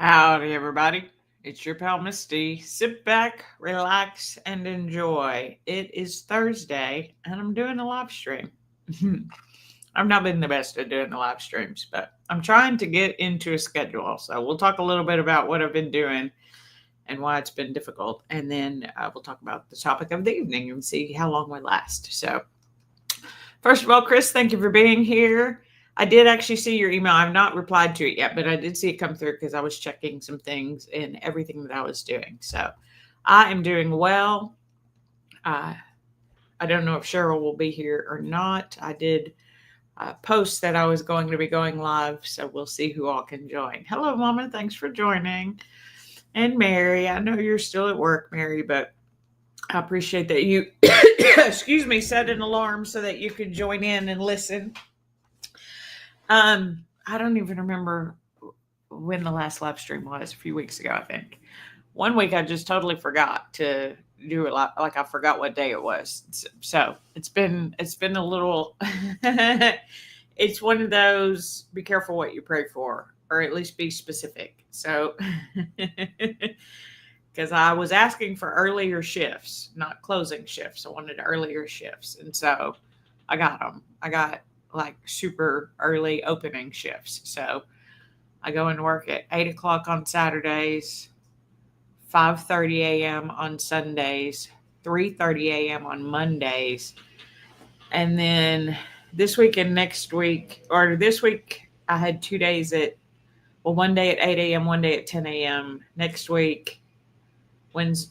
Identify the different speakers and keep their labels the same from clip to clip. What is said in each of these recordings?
Speaker 1: Howdy, everybody. It's your pal Misty. Sit back, relax, and enjoy. It is Thursday, and I'm doing a live stream. I've not been the best at doing the live streams, but I'm trying to get into a schedule. So we'll talk a little bit about what I've been doing and why it's been difficult. And then we'll talk about the topic of the evening and see how long we last. So, first of all, Chris, thank you for being here. I did actually see your email. I've not replied to it yet, but I did see it come through because I was checking some things in everything that I was doing. So I am doing well. Uh, I don't know if Cheryl will be here or not. I did post that I was going to be going live, so we'll see who all can join. Hello, Mama. Thanks for joining. And Mary, I know you're still at work, Mary, but I appreciate that you, excuse me, set an alarm so that you could join in and listen. I don't even remember when the last live stream was. A few weeks ago, I think. One week I just totally forgot to do it. Like I forgot what day it was. So it's been a little. It's one of those. Be careful what you pray for, or at least be specific. So, because I was asking for earlier shifts, not closing shifts. I wanted earlier shifts, and so I got them. I got like super early opening shifts. So I go and work at 8 o'clock on Saturdays, 5:30 a.m. on Sundays, 3:30 a.m. on Mondays, and then this week and next week, or this week, I had 2 days at one day at 8 a.m., one day at 10 a.m. Next week,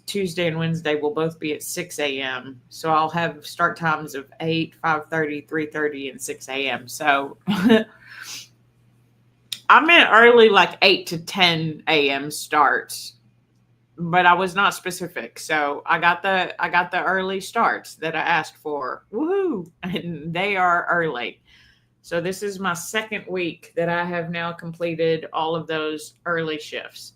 Speaker 1: Tuesday and Wednesday will both be at 6 a.m. So I'll have start times of 8, 5:30, 3:30, and 6 a.m. So I meant early, like 8 to 10 a.m. starts, but I was not specific. So I got the early starts that I asked for. Woohoo! And they are early. So this is my second week that I have now completed all of those early shifts.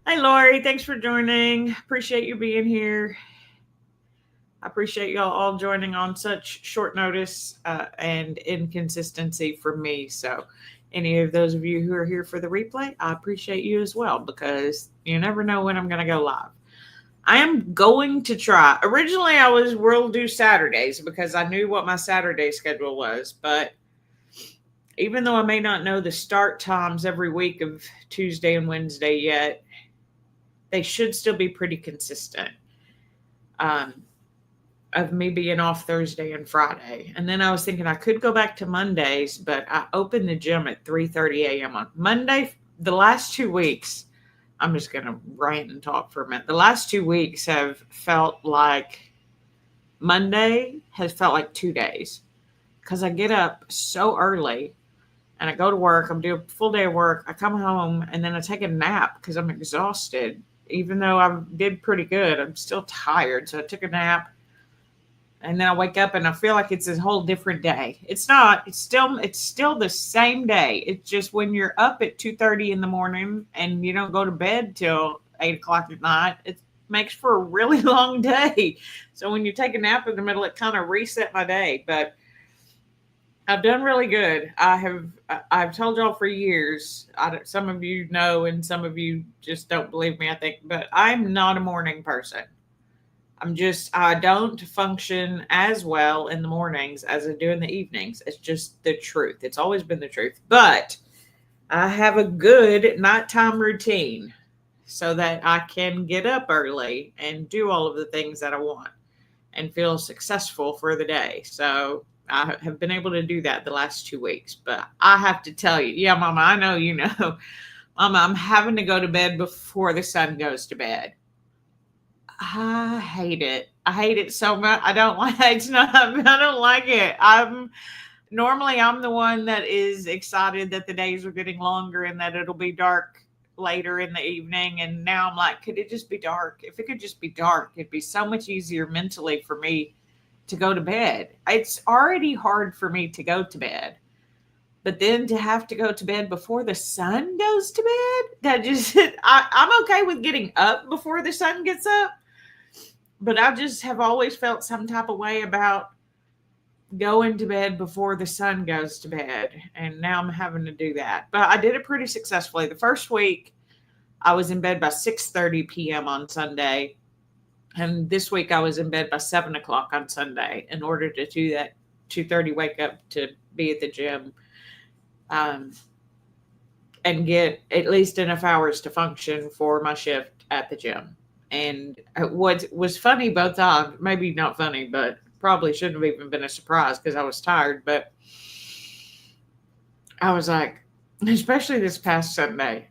Speaker 1: Hi, Lori. Thanks for joining. Appreciate you being here. I appreciate y'all all joining on such short notice and inconsistency for me. So, any of those of you who are here for the replay, I appreciate you as well because you never know when I'm going to go live. I am going to try. Originally, I will do Saturdays because I knew what my Saturday schedule was. But even though I may not know the start times every week of Tuesday and Wednesday yet, they should still be pretty consistent of me being off Thursday and Friday. And then I was thinking I could go back to Mondays, but I opened the gym at 3:30 a.m. on Monday. The last 2 weeks, I'm just going to rant and talk for a minute. The last 2 weeks have felt like Monday has felt like 2 days because I get up so early and I go to work. I'm doing a full day of work. I come home and then I take a nap because I'm exhausted. Even though I did pretty good, I'm still tired. So I took a nap and then I wake up and I feel like it's a whole different day. It's not. It's still the same day. It's just when you're up at 2:30 in the morning and you don't go to bed till 8 o'clock at night, it makes for a really long day. So when you take a nap in the middle, it kind of reset my day. But I've done really good. I've told y'all for years. Some of you know, and some of you just don't believe me, I think. But I'm not a morning person. I don't function as well in the mornings as I do in the evenings. It's just the truth. It's always been the truth. But I have a good nighttime routine so that I can get up early and do all of the things that I want and feel successful for the day. So I have been able to do that the last 2 weeks. But I have to tell you, yeah, Mama, I know you know. Mama, I'm having to go to bed before the sun goes to bed. I hate it. I hate it so much. I don't like it's not I don't like it. I'm the one that is excited that the days are getting longer and that it'll be dark later in the evening. And now I'm like, could it just be dark? If it could just be dark, it'd be so much easier mentally for me to go to bed. It's already hard for me to go to bed. But then to have to go to bed before the sun goes to bed, I'm okay with getting up before the sun gets up. But I just have always felt some type of way about going to bed before the sun goes to bed. And now I'm having to do that. But I did it pretty successfully. The first week, I was in bed by 6:30 p.m. on Sunday. And this week, I was in bed by 7 o'clock on Sunday in order to do that 2:30 wake up to be at the gym. Um, and get at least enough hours to function for my shift at the gym. And what was funny both times, maybe not funny, but probably shouldn't have even been a surprise because I was tired, but I was like, especially this past Sunday,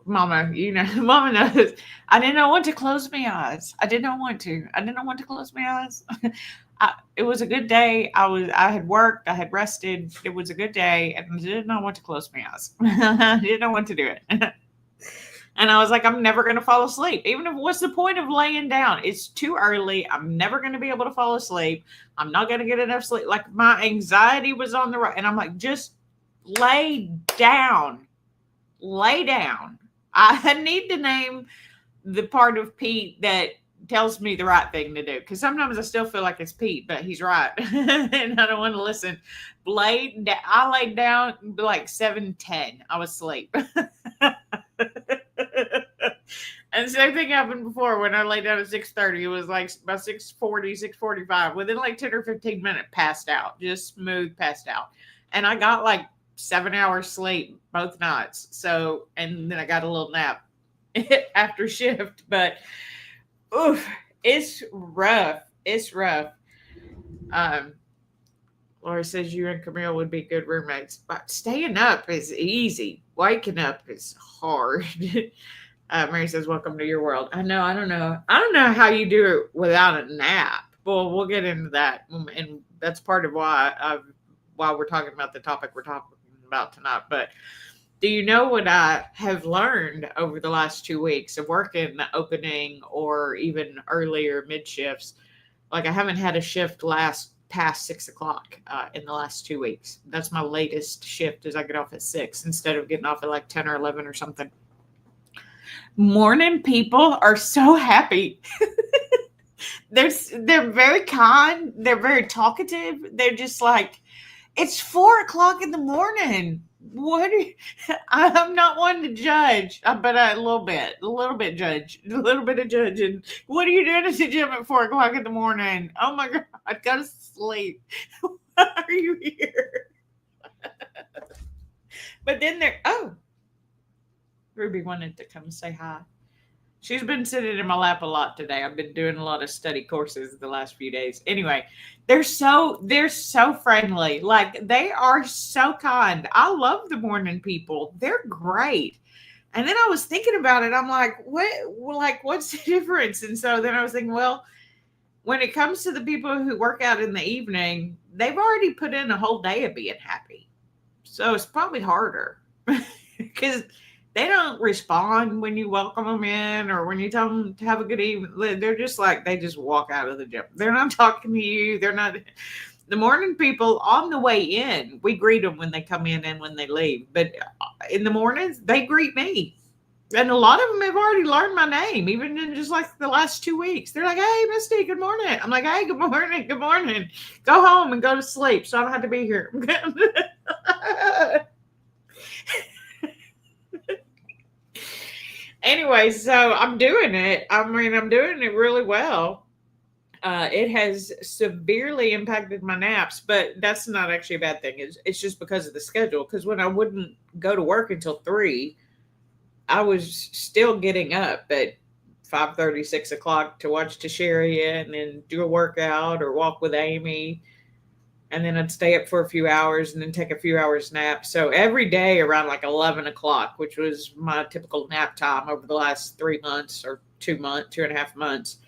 Speaker 1: Mama, Mama knows, I did not want to close my eyes. I did not want to. I did not want to close my eyes. It was a good day. I had worked, I had rested. It was a good day, and I did not want to close my eyes. I did not want to do it. And I was like, I'm never going to fall asleep. Even if what's the point of laying down? It's too early. I'm never going to be able to fall asleep. I'm not going to get enough sleep. Like my anxiety was on the right. And I'm like, just lay down. Lay down. I need to name the part of Pete that tells me the right thing to do. Because sometimes I still feel like it's Pete, but he's right. And I don't want to listen. I laid down like 7:10. I was asleep. And the same thing happened before when I laid down at 6:30. It was like by 6:40, 6:45. Within like 10 or 15 minutes, passed out. Just smooth passed out. And I got like 7 hours sleep both nights. So, and then I got a little nap after shift. But, oof, it's rough. It's rough. Laura says you and Camille would be good roommates. But staying up is easy. Waking up is hard. Mary says, welcome to your world. I know. I don't know how you do it without a nap. Well, we'll get into that. And that's part of why we're talking about the topic we're talking about tonight. But do you know what I have learned over the last 2 weeks of working the opening or even earlier mid shifts? Like I haven't had a shift last past 6 o'clock in the last 2 weeks. That's my latest shift is I get off at 6 instead of getting off at like 10 or 11 or something. Morning people are so happy. They're very kind. They're very talkative. They're just like, it's 4 o'clock in the morning. I'm not one to judge, but a little bit judge, a little bit of judging. What are you doing at the gym at 4 o'clock in the morning? Oh my God, I'd go to sleep. Why are you here? But then Ruby wanted to come say hi. She's been sitting in my lap a lot today. I've been doing a lot of study courses the last few days. Anyway, they're so friendly. Like they are so kind. I love the morning people. They're great. And then I was thinking about it. I'm like, what's the difference? And so then I was thinking, well, when it comes to the people who work out in the evening, they've already put in a whole day of being happy. So it's probably harder because they don't respond when you welcome them in or when you tell them to have a good evening. They're just like, they just walk out of the gym. They're not talking to you. They're not. The morning people on the way in, we greet them when they come in and when they leave. But in the mornings, they greet me. And a lot of them have already learned my name, even in just like the last 2 weeks. They're like, hey, Misty, good morning. I'm like, hey, good morning. Good morning. Go home and go to sleep so I don't have to be here. Anyway, so I'm doing it. I'm doing it really well. It has severely impacted my naps, but that's not actually a bad thing. It's just because of the schedule. Because when I wouldn't go to work until 3, I was still getting up at 5:30, 6 o'clock to watch Tasharia and then do a workout or walk with Amy. And then I'd stay up for a few hours and then take a few hours nap. So every day around like 11 o'clock, which was my typical nap time over the last 3 months or 2.5 months,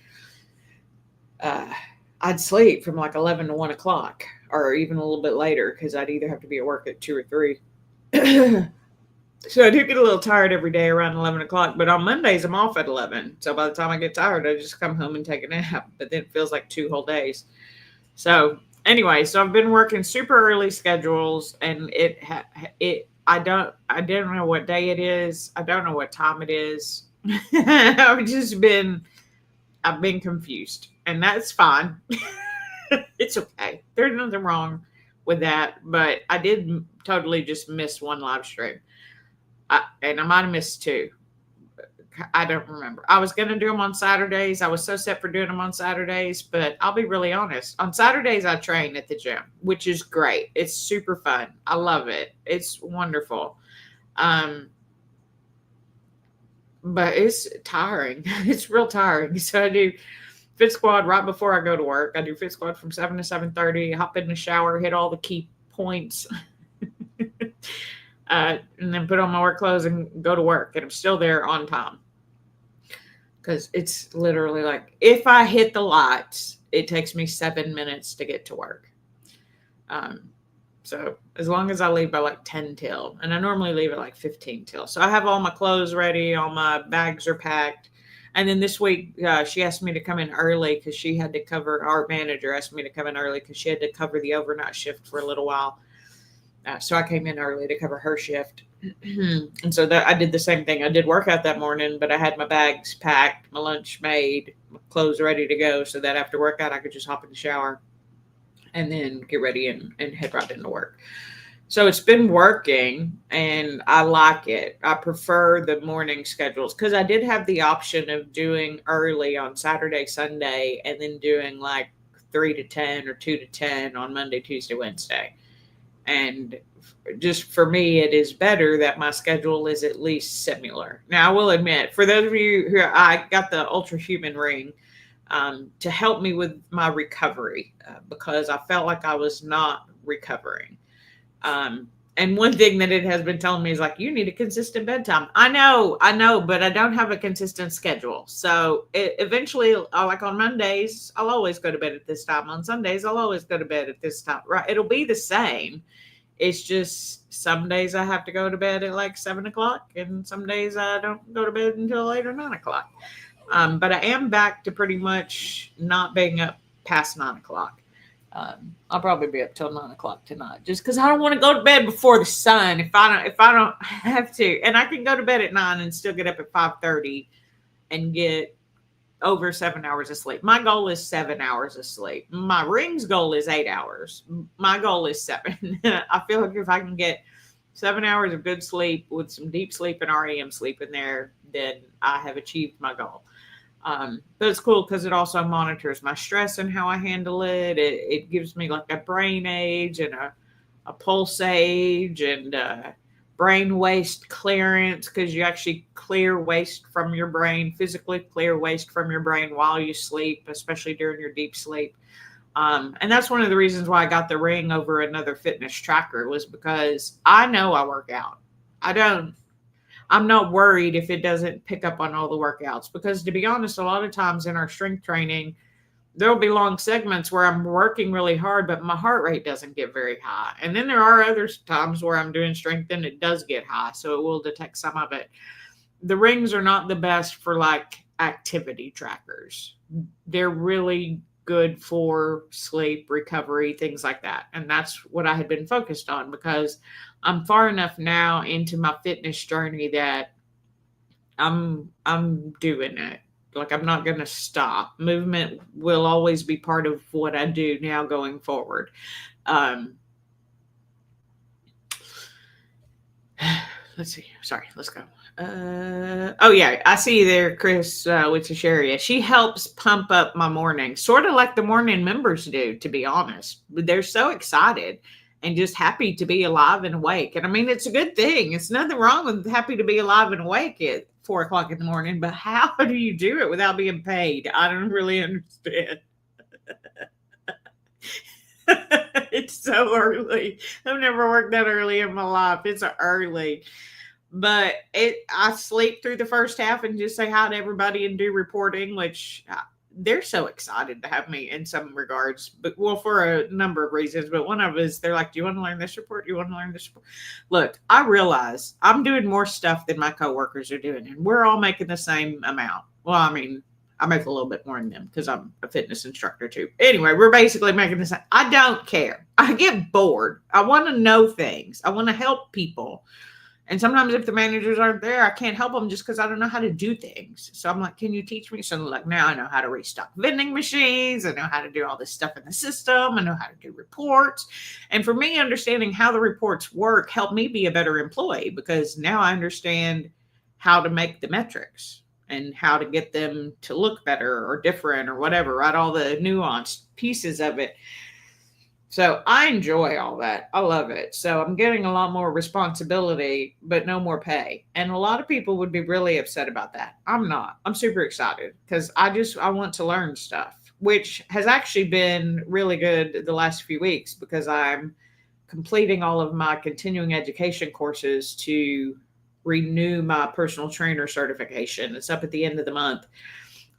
Speaker 1: I'd sleep from like 11 to 1 o'clock or even a little bit later because I'd either have to be at work at 2 or 3. So I do get a little tired every day around 11 o'clock, but on Mondays I'm off at 11. So by the time I get tired, I just come home and take a nap, but then it feels like 2 whole days. So anyway, so I've been working super early schedules and I don't know what day it is. I don't know what time it is. I've been confused and that's fine. It's okay. There's nothing wrong with that. But I did totally just miss one live stream. And I might have missed two. I don't remember. I was going to do them on Saturdays. I was so set for doing them on Saturdays, but I'll be really honest. On Saturdays, I train at the gym, which is great. It's super fun. I love it. It's wonderful. But it's tiring. It's real tiring. So I do Fit Squad right before I go to work. I do Fit Squad from 7 to 7:30, hop in the shower, hit all the key points, and then put on my work clothes and go to work. And I'm still there on time. Because it's literally like, if I hit the lights, it takes me 7 minutes to get to work. So as long as I leave by like 10 till, and I normally leave at like 15 till. So I have all my clothes ready, all my bags are packed. And then this week, she asked me to come in early because she had to cover, our manager asked me to come in early because she had to cover the overnight shift for a little while. So I came in early to cover her shift. And so I did the same thing. I did workout that morning, but I had my bags packed, my lunch made, my clothes ready to go so that after workout, I could just hop in the shower and then get ready and head right into work. So it's been working and I like it. I prefer the morning schedules because I did have the option of doing early on Saturday, Sunday, and then doing like 3 to 10 or 2 to 10 on Monday, Tuesday, Wednesday. And just for me, it is better that my schedule is at least similar. Now, I will admit, for those of you who I got the Ultra Human ring to help me with my recovery because I felt like I was not recovering. And one thing that it has been telling me is like, you need a consistent bedtime. I know, but I don't have a consistent schedule. So eventually, like on Mondays, I'll always go to bed at this time. On Sundays, I'll always go to bed at this time. Right? It'll be the same. It's just some days I have to go to bed at like 7 o'clock, and some days I don't go to bed until 8 or 9 o'clock. But I am back to pretty much not being up past 9 o'clock. I'll probably be up till 9 o'clock tonight, just because I don't want to go to bed before the sun. If I don't have to, and I can go to bed at 9 and still get up at 5:30 and get over 7 hours of sleep. My goal is 7 hours of sleep. My ring's goal is 8 hours. My goal is 7. I feel like if I can get 7 hours of good sleep with some deep sleep and REM sleep in there, then I have achieved my goal. But it's cool because it also monitors my stress and how I handle it. It gives me like a brain age and a pulse age and brain waste clearance, because you actually clear waste from your brain, physically clear waste from your brain while you sleep, especially during your deep sleep. And that's one of the reasons why I got the ring over another fitness tracker, was because I know I work out. I'm not worried if it doesn't pick up on all the workouts, because to be honest, a lot of times in our strength training, there'll be long segments where I'm working really hard, but my heart rate doesn't get very high. And then there are other times where I'm doing strength and it does get high, so it will detect some of it. The rings are not the best for like activity trackers. They're really good for sleep, recovery, things like that. And that's what I had been focused on, because I'm far enough now into my fitness journey that I'm doing it. Like, I'm not going to stop. Movement will always be part of what I do now going forward. Let's see. Sorry, let's go. Oh yeah, I see you there, Chris, with Tasharia. She helps pump up my morning, sort of like the morning members do, to be honest. They're so excited and just happy to be alive and awake. And I mean, it's a good thing. It's nothing wrong with happy to be alive and awake at 4 o'clock in the morning, but how do you do it without being paid? I don't really understand. It's so early. I've never worked that early in my life. It's early. But I sleep through the first half and just say hi to everybody and do reporting, which they're so excited to have me in some regards. But well, for a number of reasons. But one of it is they're like, do you want to learn this report? Do you want to learn this report? Look, I realize I'm doing more stuff than my coworkers are doing, and we're all making the same amount. Well, I mean, I make a little bit more than them because I'm a fitness instructor too. Anyway, we're basically making the same. I don't care. I get bored. I want to know things. I want to help people. And sometimes if the managers aren't there, I can't help them just because I don't know how to do things. So I'm like, can you teach me? So like now I know how to restock vending machines. I know how to do all this stuff in the system. I know how to do reports. And for me, understanding how the reports work helped me be a better employee because now I understand how to make the metrics and how to get them to look better or different or whatever, right? All the nuanced pieces of it. So I enjoy all that. I love it. So I'm getting a lot more responsibility, but no more pay. And a lot of people would be really upset about that. I'm not. I'm super excited because I want to learn stuff, which has actually been really good the last few weeks because I'm completing all of my continuing education courses to renew my personal trainer certification. It's up at the end of the month.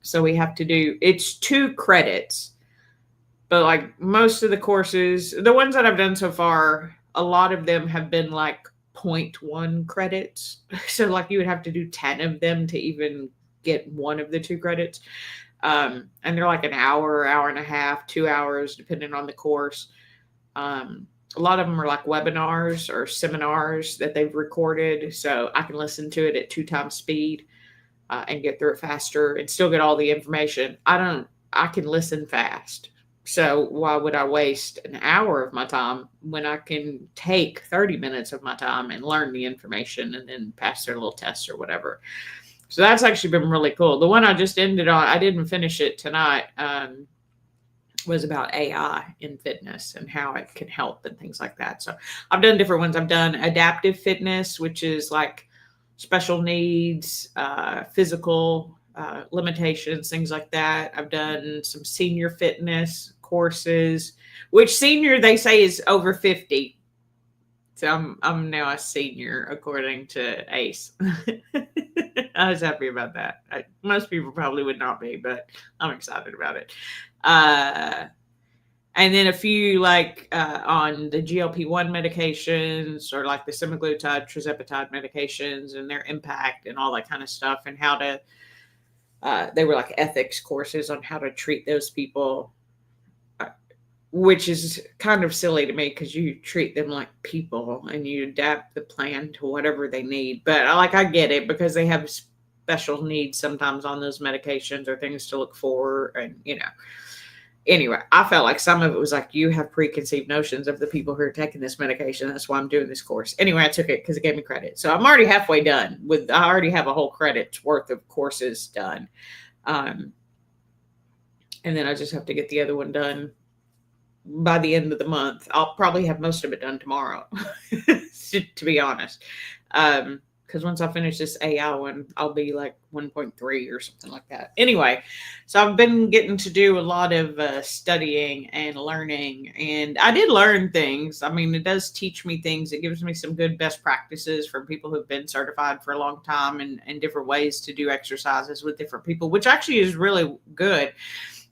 Speaker 1: So we have to do, it's 2 credits. But like most of the courses, the ones that I've done so far, a lot of them have been like 0.1 credits. So like you would have to do 10 of them to even get one of the 2 credits. And they're like an hour, hour and a half, 2 hours, depending on the course. A lot of them are like webinars or seminars that they've recorded. So I can listen to it at 2 times speed and get through it faster and still get all the information. I can listen fast. So why would I waste an hour of my time when I can take 30 minutes of my time and learn the information and then pass their little tests or whatever? So that's actually been really cool. The one I just ended on, I didn't finish it tonight, was about AI in fitness and how it can help and things like that. So I've done different ones. I've done adaptive fitness, which is like special needs, physical limitations, things like that. I've done some senior fitness courses, which senior they say is over 50. So I'm now a senior according to ACE. I was happy about that. Most people probably would not be, but I'm excited about it. And then a few like on the GLP-1 medications or like the semaglutide, tirzepatide medications and their impact and all that kind of stuff and how to they were like ethics courses on how to treat those people, which is kind of silly to me because you treat them like people and you adapt the plan to whatever they need. But I get it because they have special needs sometimes on those medications or things to look for. And, anyway, I felt like some of it was like you have preconceived notions of the people who are taking this medication. That's why I'm doing this course. Anyway, I took it because it gave me credit. So I'm already halfway done I already have a whole credit's worth of courses done. And then I just have to get the other one done by the end of the month. I'll probably have most of it done tomorrow, to be honest. Because once I finish this AI one, I'll be like 1.3 or something like that. Anyway, so I've been getting to do a lot of studying and learning, and I did learn things. I mean, it does teach me things. It gives me some good best practices from people who've been certified for a long time and different ways to do exercises with different people, which actually is really good.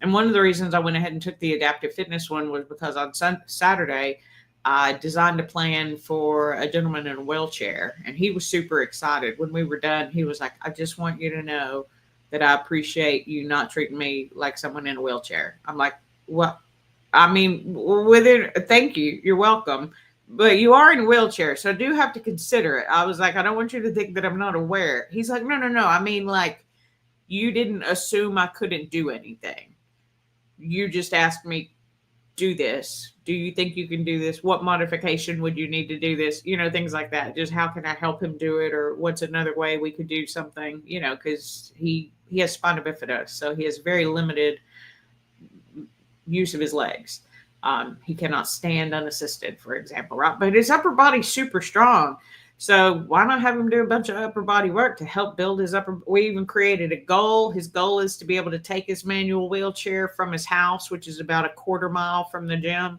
Speaker 1: And one of the reasons I went ahead and took the adaptive fitness one was because on Saturday, I designed a plan for a gentleman in a wheelchair, and he was super excited. When we were done, he was like, I just want you to know that I appreciate you not treating me like someone in a wheelchair. I'm like, well, I mean, thank you. You're welcome. But you are in a wheelchair, so I do have to consider it. I was like, I don't want you to think that I'm not aware. He's like, no. I mean, like, you didn't assume I couldn't do anything. You just asked me, do this. Do you think you can do this? What modification would you need to do this? Things like that. Just how can I help him do it? Or what's another way we could do something, because he has spina bifida. So he has very limited use of his legs. He cannot stand unassisted, for example, right? But his upper body's super strong. So why not have him do a bunch of upper body work to help build his upper? We even created a goal. His goal is to be able to take his manual wheelchair from his house, which is about a quarter mile from the gym,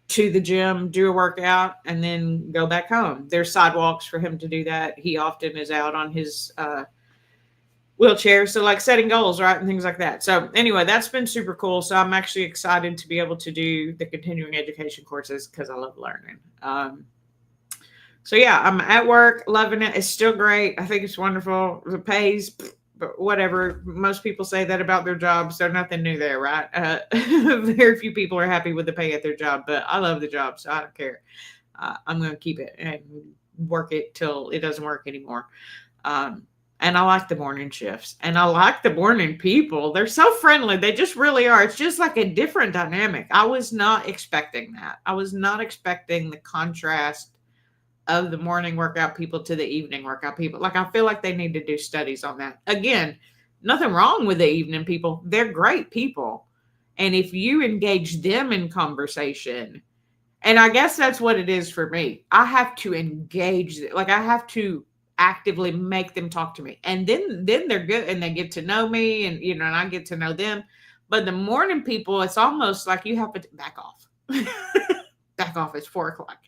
Speaker 1: to the gym, do a workout, and then go back home. There's sidewalks for him to do that. He often is out on his wheelchair. So like setting goals, right? And things like that. So anyway, that's been super cool. So I'm actually excited to be able to do the continuing education courses because I love learning. So yeah, I'm at work, loving it. It's still great. I think it's wonderful. The pays, but whatever. Most people say that about their jobs. There's nothing new there, right? Very few people are happy with the pay at their job, but I love the job, so I don't care. I'm going to keep it and work it till it doesn't work anymore. Um, and I like the morning shifts, and I like the morning people. They're so friendly. They just really are. It's just like a different dynamic. I was not expecting that. I was not expecting the contrast of the morning workout people to the evening workout people. Like, I feel like they need to do studies on that. Again, nothing wrong with the evening people. They're great people. And if you engage them in conversation, and I guess that's what it is for me. I have to engage, like I have to actively make them talk to me. And then they're good and they get to know me, and and I get to know them. But the morning people, it's almost like you have to back off. Back off, it's 4 o'clock.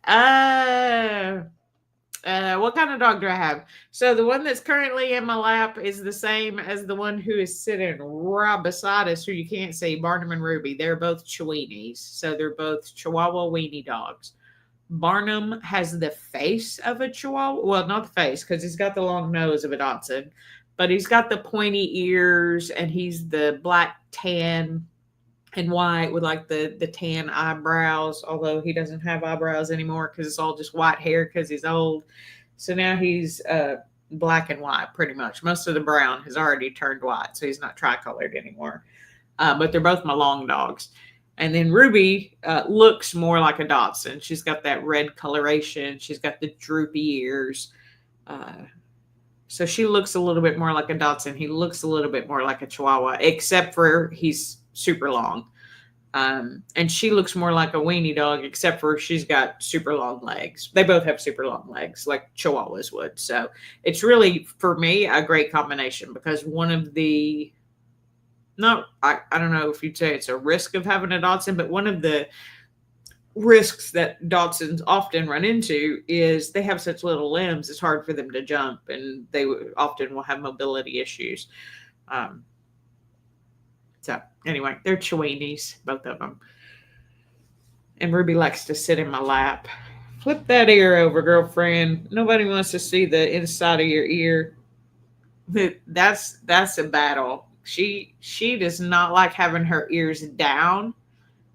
Speaker 1: uh what kind of dog do I have? So the one that's currently in my lap is the same as the one who is sitting right beside us, who you can't see, Barnum and Ruby. They're both Chiweenies. So they're both Chihuahua weenie dogs. Barnum has the face of a Chihuahua. Well, not the face, because he's got the long nose of a Dachshund, but he's got the pointy ears, and he's the black, tan, and white with like the tan eyebrows, although he doesn't have eyebrows anymore because it's all just white hair because he's old. So now he's black and white pretty much. Most of the brown has already turned white, so he's not tricolored anymore. But they're both my long dogs. And then Ruby looks more like a Dachshund. She's got that red coloration. She's got the droopy ears. So she looks a little bit more like a Dachshund. He looks a little bit more like a Chihuahua, except for he's super long. And she looks more like a weenie dog, except for she's got super long legs. They both have super long legs, like Chihuahuas would. So it's really, for me, a great combination, because one of the, I don't know if you'd say it's a risk of having a Dachshund, but one of the risks that Dachshunds often run into is they have such little limbs, it's hard for them to jump, and they often will have mobility issues. So anyway, they're Chiweenies, both of them. And Ruby likes to sit in my lap. Flip that ear over, girlfriend. Nobody wants to see the inside of your ear. That's a battle. She does not like having her ears down.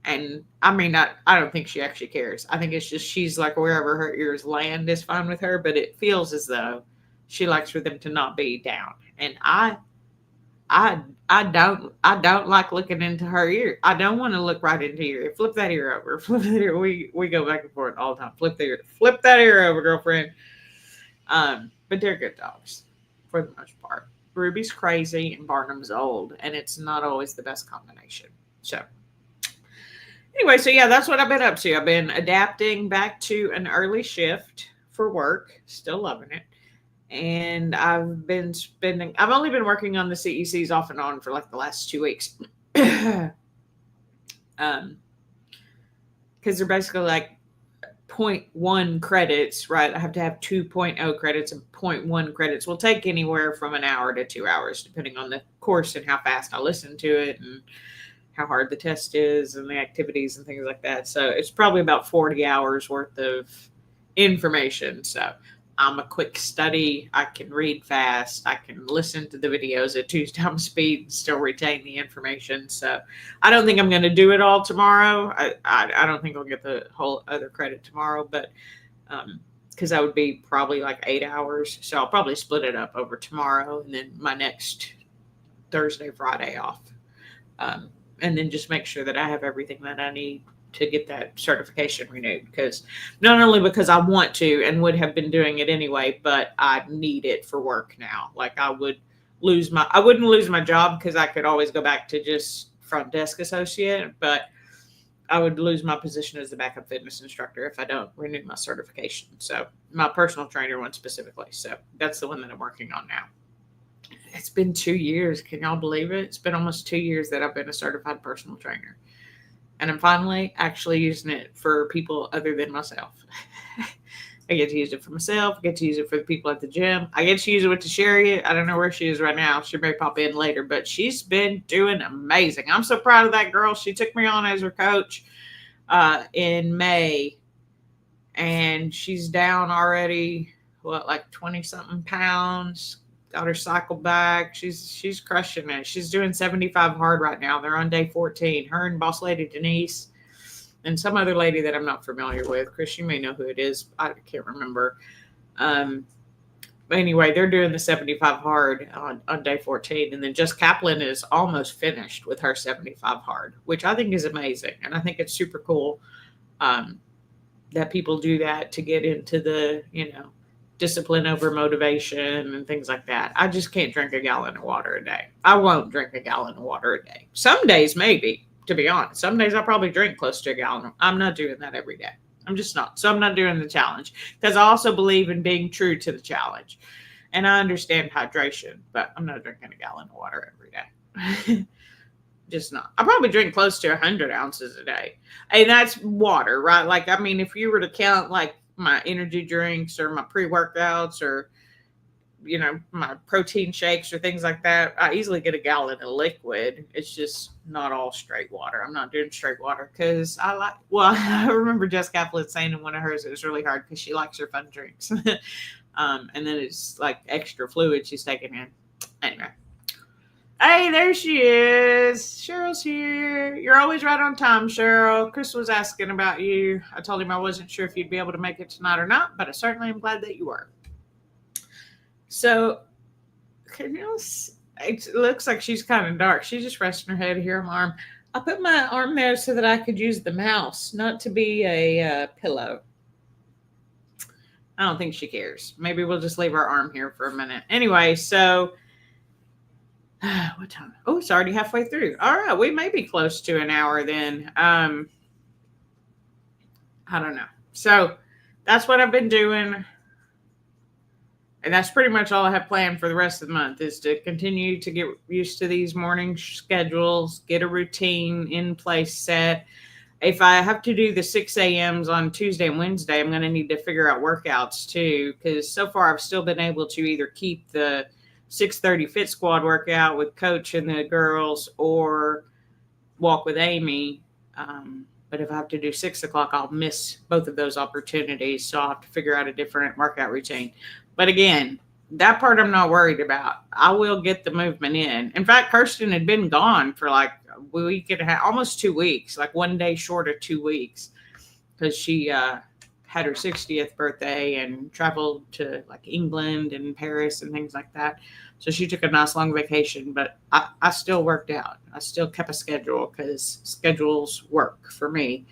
Speaker 1: And I mean, I don't think she actually cares. I think it's just she's like, wherever her ears land is fine with her, but it feels as though she likes for them to not be down. And I don't like looking into her ear. I don't want to look right into your ear. Flip that ear over. Flip that ear. We go back and forth all the time. Flip that ear over, girlfriend. But they're good dogs for the most part. Ruby's crazy and Barnum's old, and it's not always the best combination. So anyway, so yeah, that's what I've been up to. I've been adapting back to an early shift for work. Still loving it. And I've only been working on the CECs off and on for like the last 2 weeks. Because they're basically like 0.1 credits, right? I have to have 2.0 credits, and 0.1 credits will take anywhere from an hour to 2 hours, depending on the course and how fast I listen to it and how hard the test is and the activities and things like that. So it's probably about 40 hours worth of information. So I'm a quick study. I can read fast. I can listen to the videos at 2 times speed and still retain the information. So I don't think I'm going to do it all tomorrow. I don't think I'll get the whole other credit tomorrow, but because that would be probably like 8 hours. So I'll probably split it up over tomorrow and then my next Thursday, Friday off. And then just make sure that I have everything that I need to get that certification renewed, because not only because I want to and would have been doing it anyway, but I need it for work now. Like I wouldn't lose my job, because I could always go back to just front desk associate, but I would lose my position as the backup fitness instructor if I don't renew my certification. So my personal trainer one specifically. So that's the one that I'm working on now. It's been 2 years. Can y'all believe it? It's been almost 2 years that I've been a certified personal trainer. And I'm finally actually using it for people other than myself. I get to use it for myself. I get to use it for the people at the gym. I get to use it with Sherry. I don't know where she is right now. She may pop in later, but she's been doing amazing. I'm so proud of that girl. She took me on as her coach in May. And she's down already, like 20-something pounds. Got her cycle back. She's crushing it. She's doing 75 hard right now. They're on day 14. Her and boss lady Denise and some other lady that I'm not familiar with. Chris, you may know who it is. I can't remember. Um, but anyway, they're doing the 75 hard on day 14. And then Jess Kaplan is almost finished with her 75 hard, which I think is amazing. And I think it's super cool um, that people do that to get into the, discipline over motivation and things like that. I just can't drink a gallon of water a day. I won't drink a gallon of water a day. Some days, maybe, to be honest. Some days I'll probably drink close to a gallon. I'm not doing that every day. I'm just not. So I'm not doing the challenge because I also believe in being true to the challenge. And I understand hydration, but I'm not drinking a gallon of water every day. Just not. I probably drink close to 100 ounces a day. And that's water, right? Like, I mean, if you were to count like my energy drinks or my pre-workouts or, my protein shakes or things like that, I easily get a gallon of liquid. It's just not all straight water. I'm not doing straight water because I remember Jess Kaplan saying in one of hers, it was really hard because she likes her fun drinks. And then it's like extra fluid she's taking in. Anyway. Hey, there she is. Cheryl's here. You're always right on time, Cheryl. Chris was asking about you. I told him I wasn't sure if you'd be able to make it tonight or not, but I certainly am glad that you were. So, it looks like she's kind of dark. She's just resting her head here on my arm. I put my arm there so that I could use the mouse, not to be a pillow. I don't think she cares. Maybe we'll just leave our arm here for a minute. Anyway, so what time? Oh, it's already halfway through. All right, we may be close to an hour then. I don't know. So that's what I've been doing. And that's pretty much all I have planned for the rest of the month is to continue to get used to these morning schedules, get a routine in place set. If I have to do the 6 a.m.s on Tuesday and Wednesday, I'm going to need to figure out workouts too, because so far I've still been able to either keep the 6:30 Fit Squad workout with Coach and the girls or walk with Amy. But if I have to do 6 o'clock, I'll miss both of those opportunities. So I'll have to figure out a different workout routine. But again, that part I'm not worried about. I will get the movement in. In fact, Kirsten had been gone for like a week and a half, almost 2 weeks, like one day short of 2 weeks, because she had her 60th birthday and traveled to like England and Paris and things like that. So she took a nice long vacation, but I still worked out. I still kept a schedule because schedules work for me.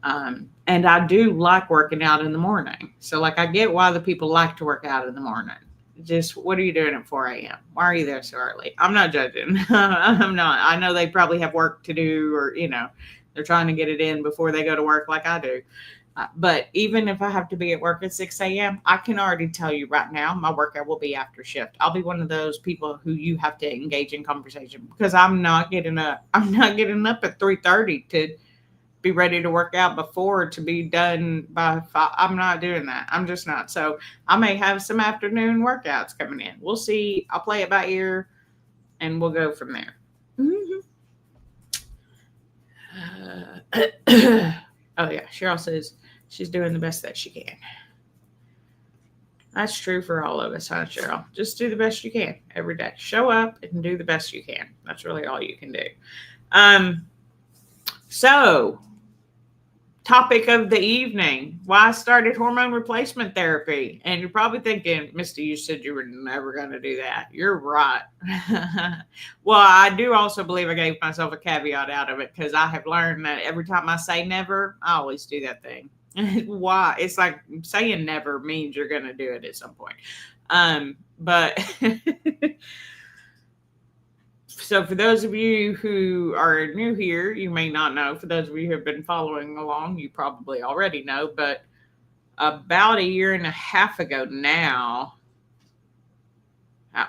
Speaker 1: And I do like working out in the morning. So like I get why the people like to work out in the morning. Just what are you doing at 4 a.m.? Why are you there so early? I'm not judging. I'm not. I know they probably have work to do or, they're trying to get it in before they go to work like I do. But even if I have to be at work at 6 a.m., I can already tell you right now, my workout will be after shift. I'll be one of those people who you have to engage in conversation because I'm not getting up. I'm not getting up at 3:30 to be ready to work out before to be done by 5. I'm not doing that. I'm just not. So I may have some afternoon workouts coming in. We'll see. I'll play it by ear and we'll go from there. Oh yeah. Cheryl says she's doing the best that she can. That's true for all of us, huh, Cheryl? Just do the best you can every day. Show up and do the best you can. That's really all you can do. So topic of the evening, why I started hormone replacement therapy. And you're probably thinking, Misty, you said you were never going to do that. You're right. Well, I do also believe I gave myself a caveat out of it because I have learned that every time I say never, I always do that thing. Why? It's like saying never means you're going to do it at some point. But so for those of you who are new here, you may not know. For those of you who have been following along, you probably already know. But about a year and a half ago now,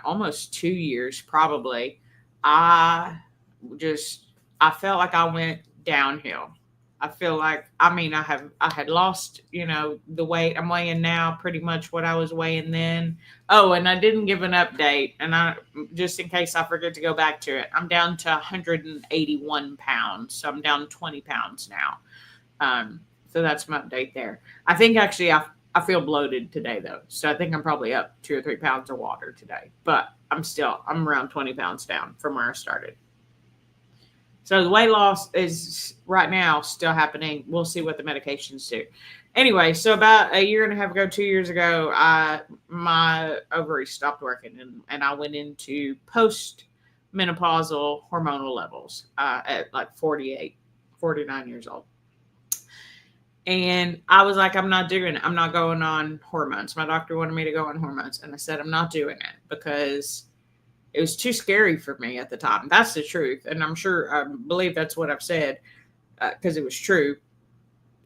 Speaker 1: almost 2 years probably, I felt like I went downhill. I feel like, I had lost, the weight I'm weighing now, pretty much what I was weighing then. Oh, and I didn't give an update. And just in case I forget to go back to it, I'm down to 181 pounds. So I'm down 20 pounds now. So that's my update there. I think actually I feel bloated today though. So I think I'm probably up 2 or 3 pounds of water today, but I'm around 20 pounds down from where I started. So the weight loss is right now still happening. We'll see what the medications do. Anyway, so about a year and a half ago, 2 years ago, my ovaries stopped working, and I went into post menopausal hormonal levels at like 48, 49 years old. And I was like, I'm not doing it. I'm not going on hormones. My doctor wanted me to go on hormones. And I said, I'm not doing it because it was too scary for me at the time. That's the truth. And I believe that's what I've said because it was true.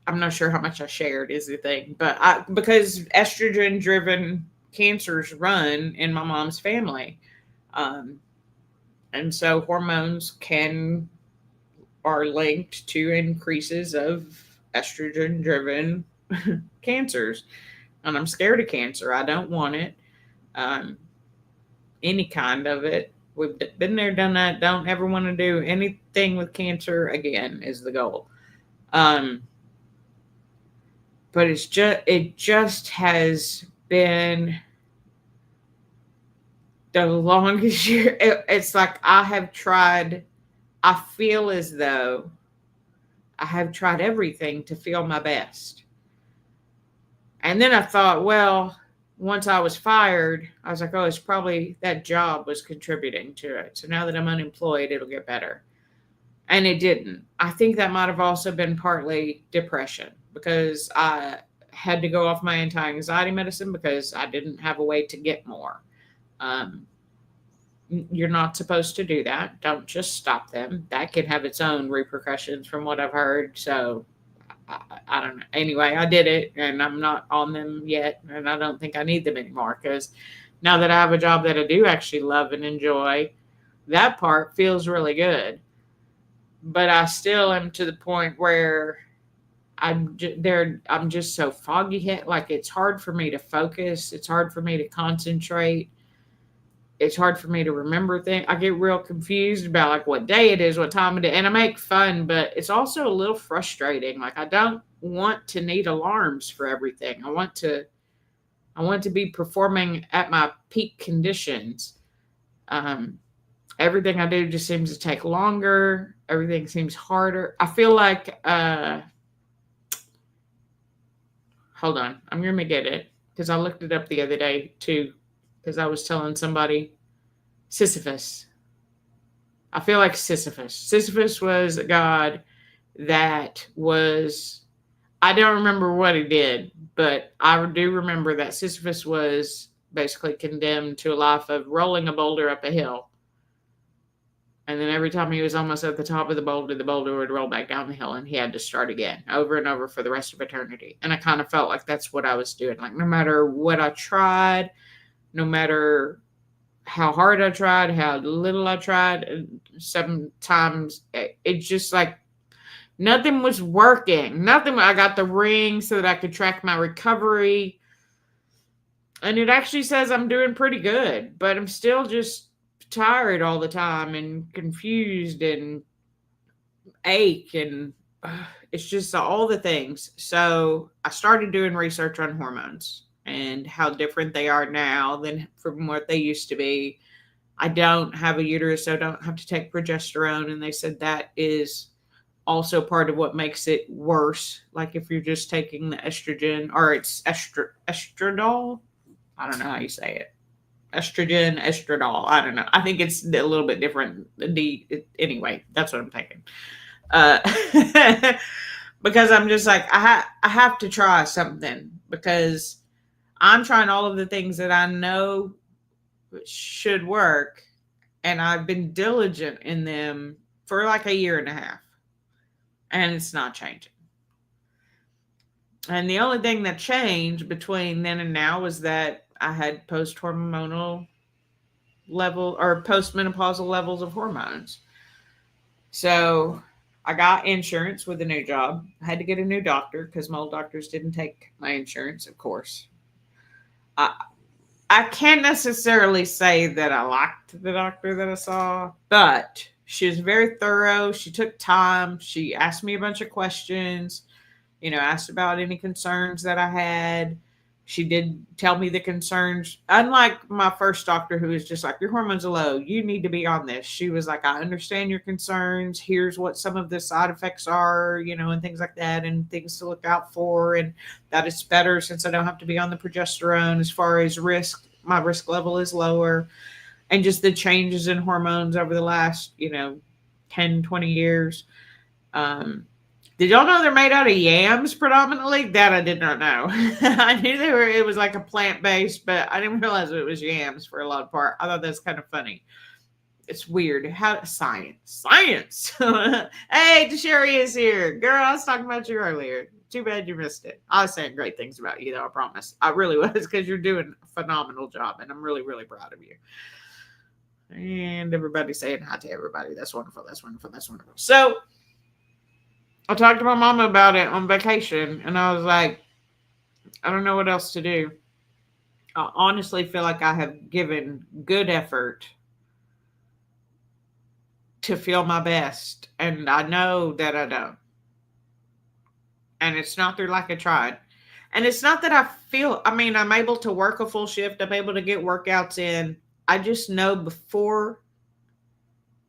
Speaker 1: I'm not sure how much I shared is the thing. But because estrogen driven cancers run in my mom's family. And so hormones are linked to increases of estrogen driven cancers. And I'm scared of cancer. I don't want it. Any kind of it. We've been there, done that. Don't ever want to do anything with cancer again is the goal. But it just has been the longest year. It's like I feel as though I have tried everything to feel my best. And then I thought, well, once I was fired, I was like, oh, it's probably that job was contributing to it. So now that I'm unemployed, it'll get better. And it didn't. I think that might have also been partly depression because I had to go off my anti-anxiety medicine because I didn't have a way to get more. You're not supposed to do that. Don't just stop them. That can have its own repercussions from what I've heard. So I don't know. Anyway, I did it and I'm not on them yet. And I don't think I need them anymore because now that I have a job that I do actually love and enjoy, that part feels really good. But I still am to the point where I'm just so foggy. Like it's hard for me to focus. It's hard for me to concentrate. It's hard for me to remember things. I get real confused about like what day it is, what time it is. And I make fun, but it's also a little frustrating. Like I don't want to need alarms for everything. I want to be performing at my peak conditions. Everything I do just seems to take longer. Everything seems harder. I feel like, hold on, I'm going to get it because I looked it up the other day too. Because I was telling somebody, Sisyphus. I feel like Sisyphus. Sisyphus was a god that was, I don't remember what he did, but I do remember that Sisyphus was basically condemned to a life of rolling a boulder up a hill. And then every time he was almost at the top of the boulder would roll back down the hill and he had to start again over and over for the rest of eternity. And I kind of felt like that's what I was doing. Like no matter what I tried, no matter how hard I tried, how little I tried, sometimes it's just like nothing was working. I got the ring so that I could track my recovery. And it actually says I'm doing pretty good, but I'm still just tired all the time and confused and ache and it's just all the things. So I started doing research on hormones and how different they are now than from what they used to be. I don't have a uterus, so I don't have to take progesterone. And they said that is also part of what makes it worse. Like if you're just taking the estrogen or it's estradiol. I don't know how you say it. Estrogen, estradiol. I don't know. I think it's a little bit different. Anyway, that's what I'm thinking. Because I'm just like, I have to try something because I'm trying all of the things that I know should work, and I've been diligent in them for like a year and a half, and it's not changing. And the only thing that changed between then and now was that I had post-hormonal level or post-menopausal levels of hormones. So I got insurance with a new job. I had to get a new doctor because my old doctors didn't take my insurance, of course. I can't necessarily say that I liked the doctor that I saw, but she was very thorough. She took time. She asked me a bunch of questions, asked about any concerns that I had. She did tell me the concerns. Unlike my first doctor, who was just like, your hormones are low, you need to be on this. She was like, I understand your concerns. Here's what some of the side effects are, and things like that, and things to look out for. And that it's better since I don't have to be on the progesterone as far as risk. My risk level is lower. And just the changes in hormones over the last, 10, 20 years. Um, did y'all know they're made out of yams predominantly? That I did not know. I knew it was like a plant based, but I didn't realize it was yams for a lot of part. I thought that's kind of funny. It's weird. How science. Hey, Sherry is here. Girl, I was talking about you earlier. Too bad you missed it. I was saying great things about you, though, I promise. I really was, because you're doing a phenomenal job, and I'm really, really proud of you. And everybody's saying hi to everybody. That's wonderful. That's wonderful. That's wonderful. So I talked to my mama about it on vacation, and I was like, I don't know what else to do. I honestly feel like I have given good effort to feel my best, and I know that I don't. And it's not through lack of trying. And it's not that I'm able to work a full shift. I'm able to get workouts in. I just know before,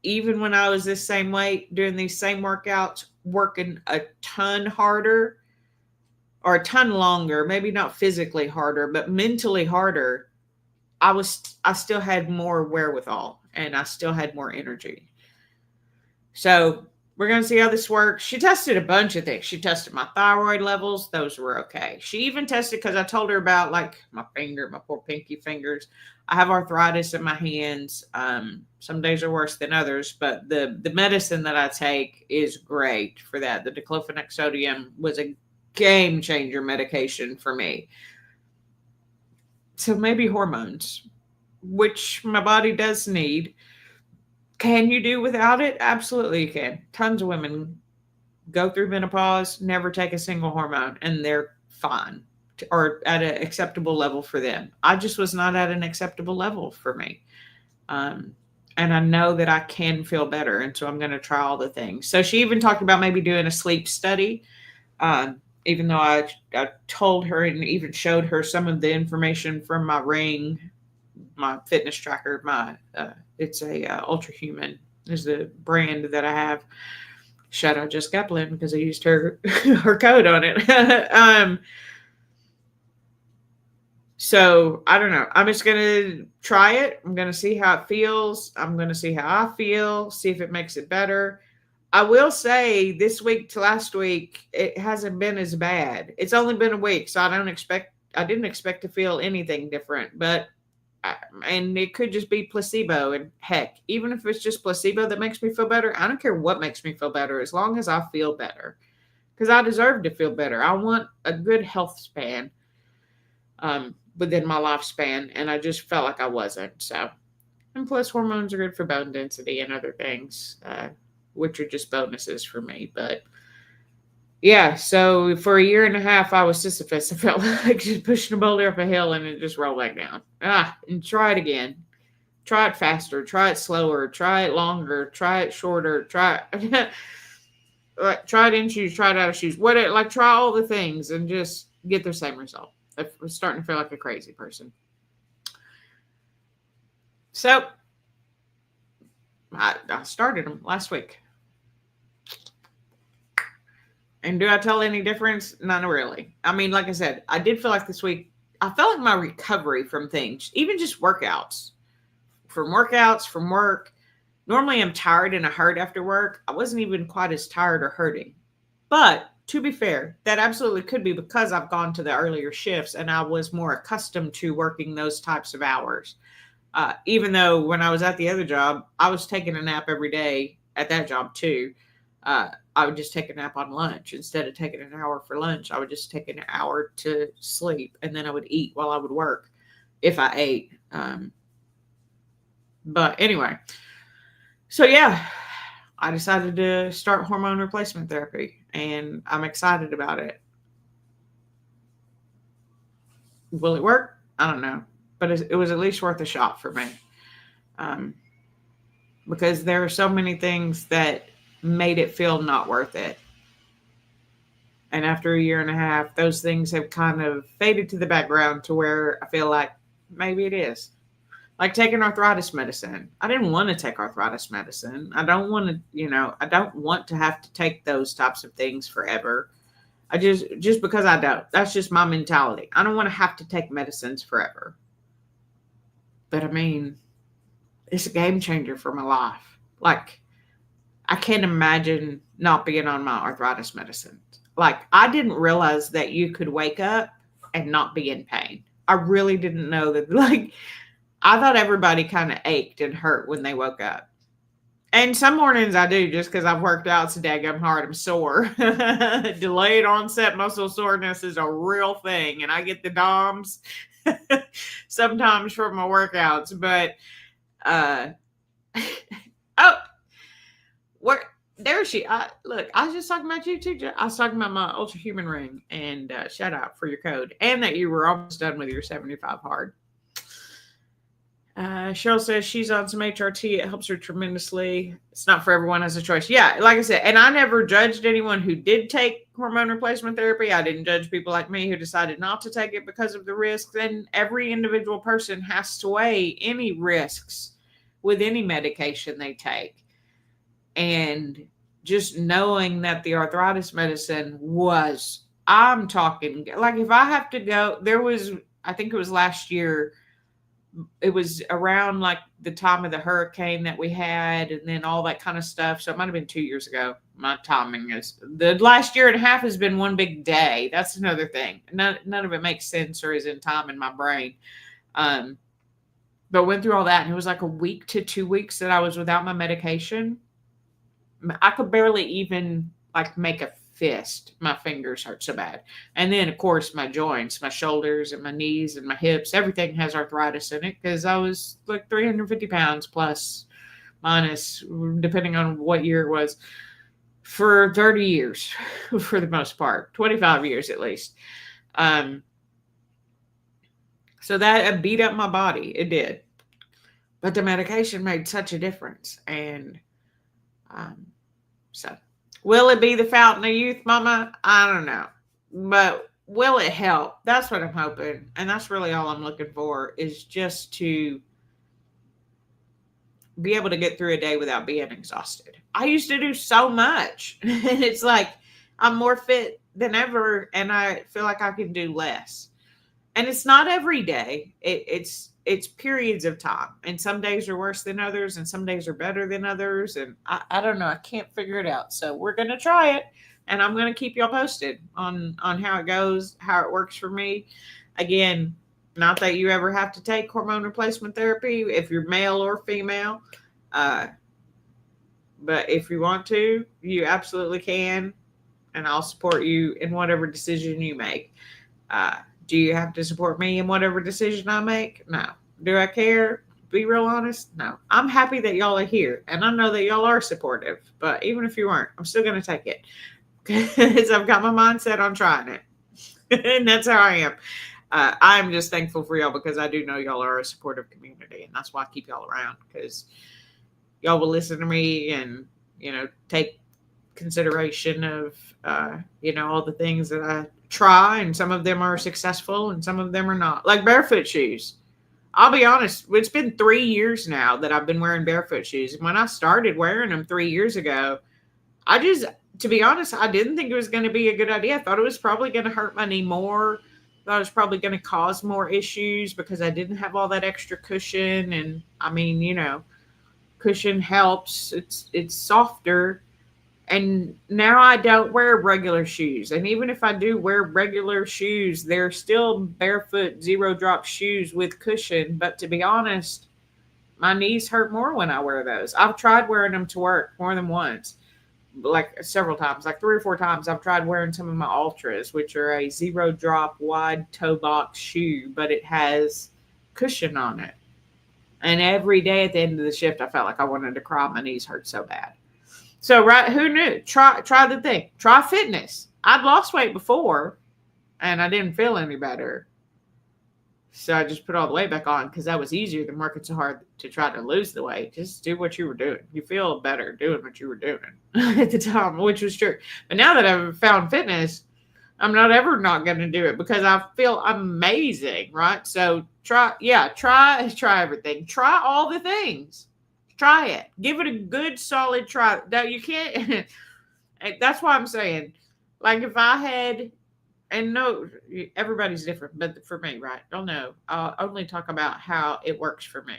Speaker 1: even when I was this same weight, doing these same workouts, working a ton harder or a ton longer, maybe not physically harder, but mentally harder, I still had more wherewithal, and I still had more energy. So we're going to see how this works. She tested a bunch of things. She tested my thyroid levels. Those were okay. She even tested, because I told her about like my poor pinky fingers. I have arthritis in my hands. Some days are worse than others, but the medicine that I take is great for that. The diclofenac sodium was a game changer medication for me. So maybe hormones, which my body does need. Can you do without it? Absolutely you can. Tons of women go through menopause, never take a single hormone, and they're fine or at an acceptable level for them. I just was not at an acceptable level for me. And I know that I can feel better. And so I'm going to try all the things. So she even talked about maybe doing a sleep study. Even though I told her and even showed her some of the information from my Ring, my fitness tracker, it's a Ultra Human is the brand that I have. Shout out Jess Kaplan, because I used her code on it. So I don't know. I'm just gonna try it. I'm gonna see how it feels. I'm gonna see how I feel. See if it makes it better. I will say this week to last week, it hasn't been as bad. It's only been a week, so I didn't expect to feel anything different, but and it could just be placebo. And heck, even if it's just placebo that makes me feel better, I don't care what makes me feel better, as long as I feel better, because I deserve to feel better. I want a good health span within my lifespan, and I just felt like I wasn't. So, and plus hormones are good for bone density and other things, which are just bonuses for me. But yeah, so for a year and a half, I was Sisyphus. I felt like just pushing a boulder up a hill and it just rolled back down. And try it again. Try it faster. Try it slower. Try it longer. Try it shorter. Try it in shoes. Try it out of shoes. Try all the things and just get the same result. I was starting to feel like a crazy person. So I started them last week. And do I tell any difference? Not really. I mean, like I said, I did feel like this week, I felt like my recovery from things, even just workouts, from work. Normally I'm tired and I hurt after work. I wasn't even quite as tired or hurting. But to be fair, that absolutely could be because I've gone to the earlier shifts and I was more accustomed to working those types of hours. Even though when I was at the other job, I was taking a nap every day at that job too. I would just take a nap on lunch. Instead of taking an hour for lunch, I would just take an hour to sleep, and then I would eat while I would work if I ate. But anyway, so yeah, I decided to start hormone replacement therapy, and I'm excited about it. Will it work? I don't know, but it was at least worth a shot for me. Because there are so many things that made it feel not worth it. And after a year and a half, those things have kind of faded to the background to where I feel like maybe it is. Like taking arthritis medicine. I didn't want to take arthritis medicine. I don't want to, I don't want to have to take those types of things forever. I just because I don't. That's just my mentality. I don't want to have to take medicines forever. But I mean, it's a game changer for my life. Like, I can't imagine not being on my arthritis medicine. Like, I didn't realize that you could wake up and not be in pain. I really didn't know that. Like, I thought everybody kind of ached and hurt when they woke up. And some mornings I do just because I've worked out so daggum hard. I'm sore. Delayed onset muscle soreness is a real thing. And I get the DOMS sometimes from my workouts. But, oh, there she. Look, I was just talking about you too. I was talking about my Ultra Human ring. And shout out for your code. And that you were almost done with your 75 hard. Cheryl says she's on some HRT. It helps her tremendously. It's not for everyone as a choice. Yeah, like I said, and I never judged anyone who did take hormone replacement therapy. I didn't judge people like me who decided not to take it because of the risks. And every individual person has to weigh any risks with any medication they take. And just knowing that the arthritis medicine was, I'm talking, like if I have to go, I think it was last year, it was around like the time of the hurricane that we had and then all that kind of stuff. So it might have been 2 years ago. My timing is the last year and a half has been one big day. That's another thing. None of it makes sense or is in time in my brain. But went through all that and it was like a week to 2 weeks that I was without my medication. I could barely even like make a fist. My fingers hurt so bad. And then of course my joints, my shoulders and my knees and my hips, everything has arthritis in it because I was like 350 pounds plus minus, depending on what year it was, for 30 years for the most part, 25 years at least. So that beat up my body. It did. But the medication made such a difference. And so will it be the fountain of youth, Mama? I don't know. But will it help? That's what I'm hoping. And that's really all I'm looking for is just to be able to get through a day without being exhausted. I used to do so much. And it's like I'm more fit than ever. And I feel like I can do less. And it's not every day. It's periods of time. And some days are worse than others. And some days are better than others. And I don't know. I can't figure it out. So we're going to try it. And I'm going to keep y'all posted on how it goes, how it works for me. Again, not that you ever have to take hormone replacement therapy if you're male or female. But if you want to, you absolutely can. And I'll support you in whatever decision you make. Do you have to support me in whatever decision I make? No. Do I care? Be real honest? No. I'm happy that y'all are here. And I know that y'all are supportive. But even if you weren't, I'm still going to take it. Because I've got my mindset on trying it. And that's how I am. I'm just thankful for y'all because I do know y'all are a supportive community. And that's why I keep y'all around. Because y'all will listen to me and, take consideration of, all the things that I try, and some of them are successful and some of them are not. Like barefoot shoes. I'll be honest, it's been 3 years now that I've been wearing barefoot shoes. When I started wearing them 3 years ago, to be honest, I didn't think it was going to be a good idea. I thought it was probably going to hurt my knee more. I thought it was probably going to cause more issues because I didn't have all that extra cushion. And I mean, cushion helps. It's softer. And now I don't wear regular shoes. And even if I do wear regular shoes, they're still barefoot, zero drop shoes with cushion. But to be honest, my knees hurt more when I wear those. I've tried wearing them to work more than once, like several times, like 3 or 4 times. I've tried wearing some of my Ultras, which are a zero drop wide toe box shoe, but it has cushion on it. And every day at the end of the shift, I felt like I wanted to cry. My knees hurt so bad. So, right, who knew? Try the thing. Try fitness. I'd lost weight before, and I didn't feel any better. So I just put all the weight back on because that was easier than working so hard to try to lose the weight. Just do what you were doing. You feel better doing what you were doing at the time, which was true. But now that I've found fitness, I'm not ever not going to do it because I feel amazing, right? So try everything. Try all the things. Try it. Give it a good solid try. Now you can't that's why I'm saying, like, if I had, and no, everybody's different, but for me, right? Don't know. I'll only talk about how it works for me.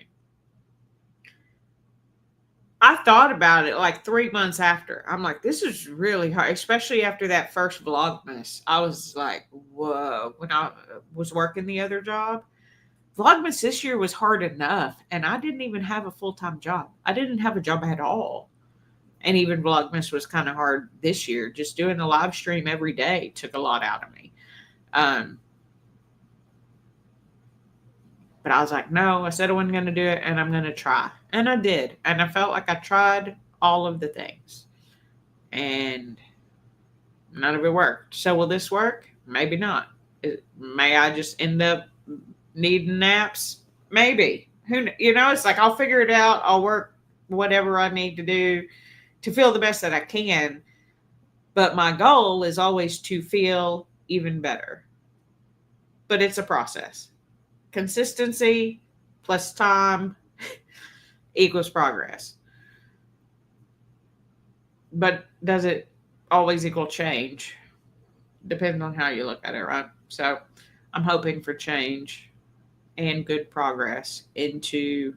Speaker 1: I thought about it like 3 months after. I'm like, this is really hard, especially after that first Vlogmas. I was like, whoa. When I was working the other job, Vlogmas this year was hard enough, and I didn't even have a full time job. I didn't have a job at all. And even Vlogmas was kind of hard this year. Just doing the live stream every day took a lot out of me. Um, but I was like, no, I said I wasn't going to do it, and I'm going to try. And I did. And I felt like I tried all of the things. And none of it worked. So will this work? Maybe not. May I just end up needing naps? Maybe. It's like I'll figure it out. I'll work whatever I need to do to feel the best that I can. But my goal is always to feel even better. But it's a process. Consistency plus time equals progress. But does it always equal change? Depends on how you look at it, right? So I'm hoping for change and good progress into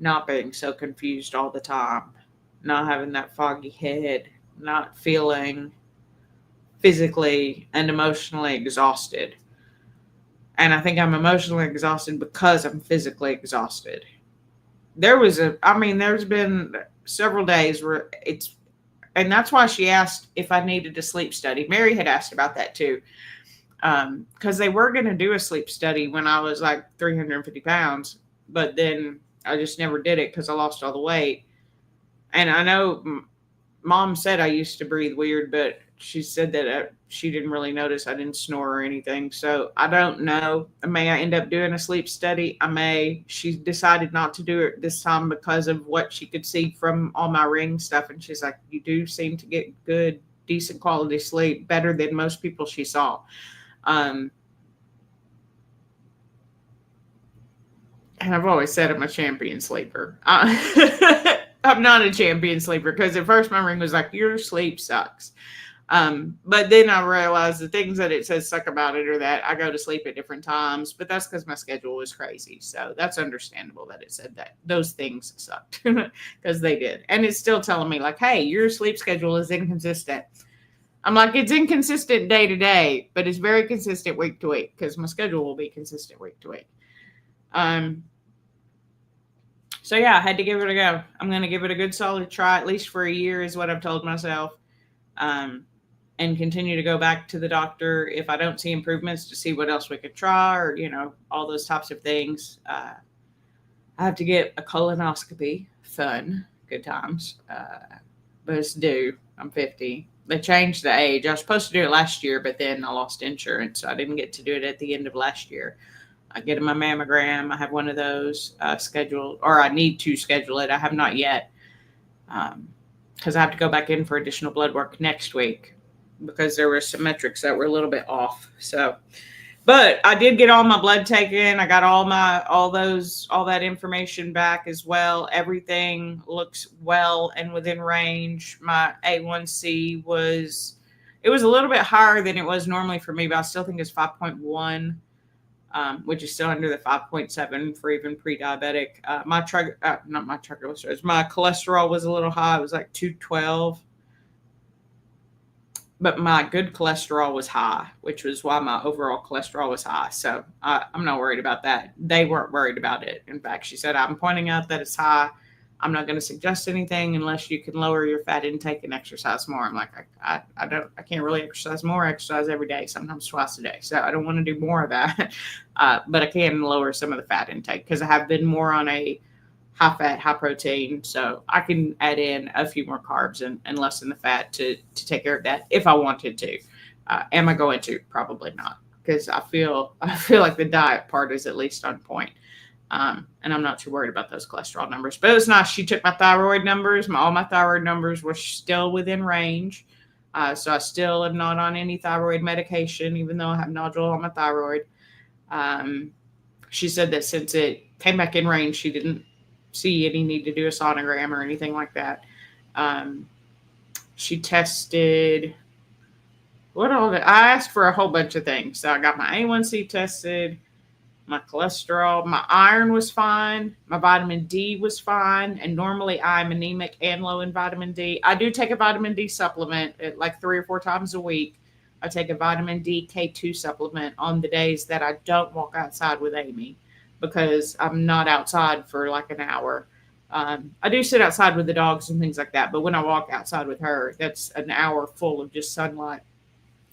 Speaker 1: not being so confused all the time, not having that foggy head, not feeling physically and emotionally exhausted. And I think I'm emotionally exhausted because I'm physically exhausted. There's been several days where and that's why she asked if I needed a sleep study. Mary had asked about that too. Because they were going to do a sleep study when I was like 350 pounds, but then I just never did it because I lost all the weight. And I know Mom said I used to breathe weird, but she said that she didn't really notice I didn't snore or anything. So I don't know. May I end up doing a sleep study? I may. She decided not to do it this time because of what she could see from all my ring stuff. And she's like, you do seem to get good, decent quality sleep, better than most people she saw. And I've always said I'm a champion sleeper. I'm not a champion sleeper because at first my ring was like, your sleep sucks. But then I realized the things that it says suck about it are that I go to sleep at different times, but that's because my schedule was crazy. So that's understandable that it said that those things sucked because they did. And it's still telling me like, hey, your sleep schedule is inconsistent. I'm like, it's inconsistent day to day, but it's very consistent week to week because my schedule will be consistent week to week. So yeah, I had to give it a go. I'm going to give it a good solid try, at least for a year is what I've told myself. And continue to go back to the doctor if I don't see improvements to see what else we could try or, all those types of things. I have to get a colonoscopy. Fun. Good times. But it's due. I'm 50. They changed the age. I was supposed to do it last year, but then I lost insurance, so I didn't get to do it at the end of last year. I get my mammogram. I have one of those scheduled, or I need to schedule it. I have not yet because I have to go back in for additional blood work next week because there were some metrics that were a little bit off. So, but I did get all my blood taken. I got all that information back as well. Everything looks well and within range. My A1C was a little bit higher than it was normally for me, but I still think it's 5.1. Which is still under the 5.7 for even pre-diabetic. My triglycerides, my cholesterol was a little high. It was like 212. But my good cholesterol was high, which was why my overall cholesterol was high. So I'm not worried about that. They weren't worried about it. In fact, she said, I'm pointing out that it's high. I'm not going to suggest anything unless you can lower your fat intake and exercise more. I'm like, I can't really exercise more. I exercise every day, sometimes twice a day. So I don't want to do more of that. But I can lower some of the fat intake because I have been more on a high fat, high protein. So I can add in a few more carbs and lessen the fat to take care of that if I wanted to. Am I going to? Probably not, because I feel like the diet part is at least on point. And I'm not too worried about those cholesterol numbers, but it was nice. She took my thyroid numbers. All my thyroid numbers were still within range. So I still am not on any thyroid medication, even though I have nodule on my thyroid. Um, she said that since it came back in range, she didn't see any need to do a sonogram or anything like that. Um, she tested what all did I asked for a whole bunch of things. So I got my A1C tested, my cholesterol, my iron was fine, my vitamin D was fine, and normally I'm anemic and low in vitamin D. I do take a vitamin D supplement like 3 or 4 times a week. I take a vitamin D K2 supplement on the days that I don't walk outside with Amy because I'm not outside for like an hour. I do sit outside with the dogs and things like that, but when I walk outside with her, that's an hour full of just sunlight.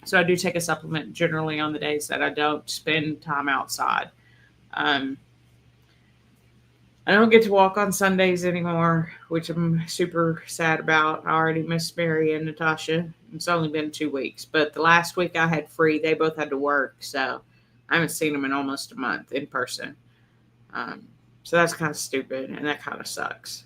Speaker 1: So I do take a supplement generally on the days that I don't spend time outside. Um, I don't get to walk on Sundays anymore, which I'm super sad about. I already miss Mary and Natasha. It's only been 2 weeks, but the last week I had free. They both had to work, so I haven't seen them in almost a month in person. Um, so that's kind of stupid, and that kind of sucks.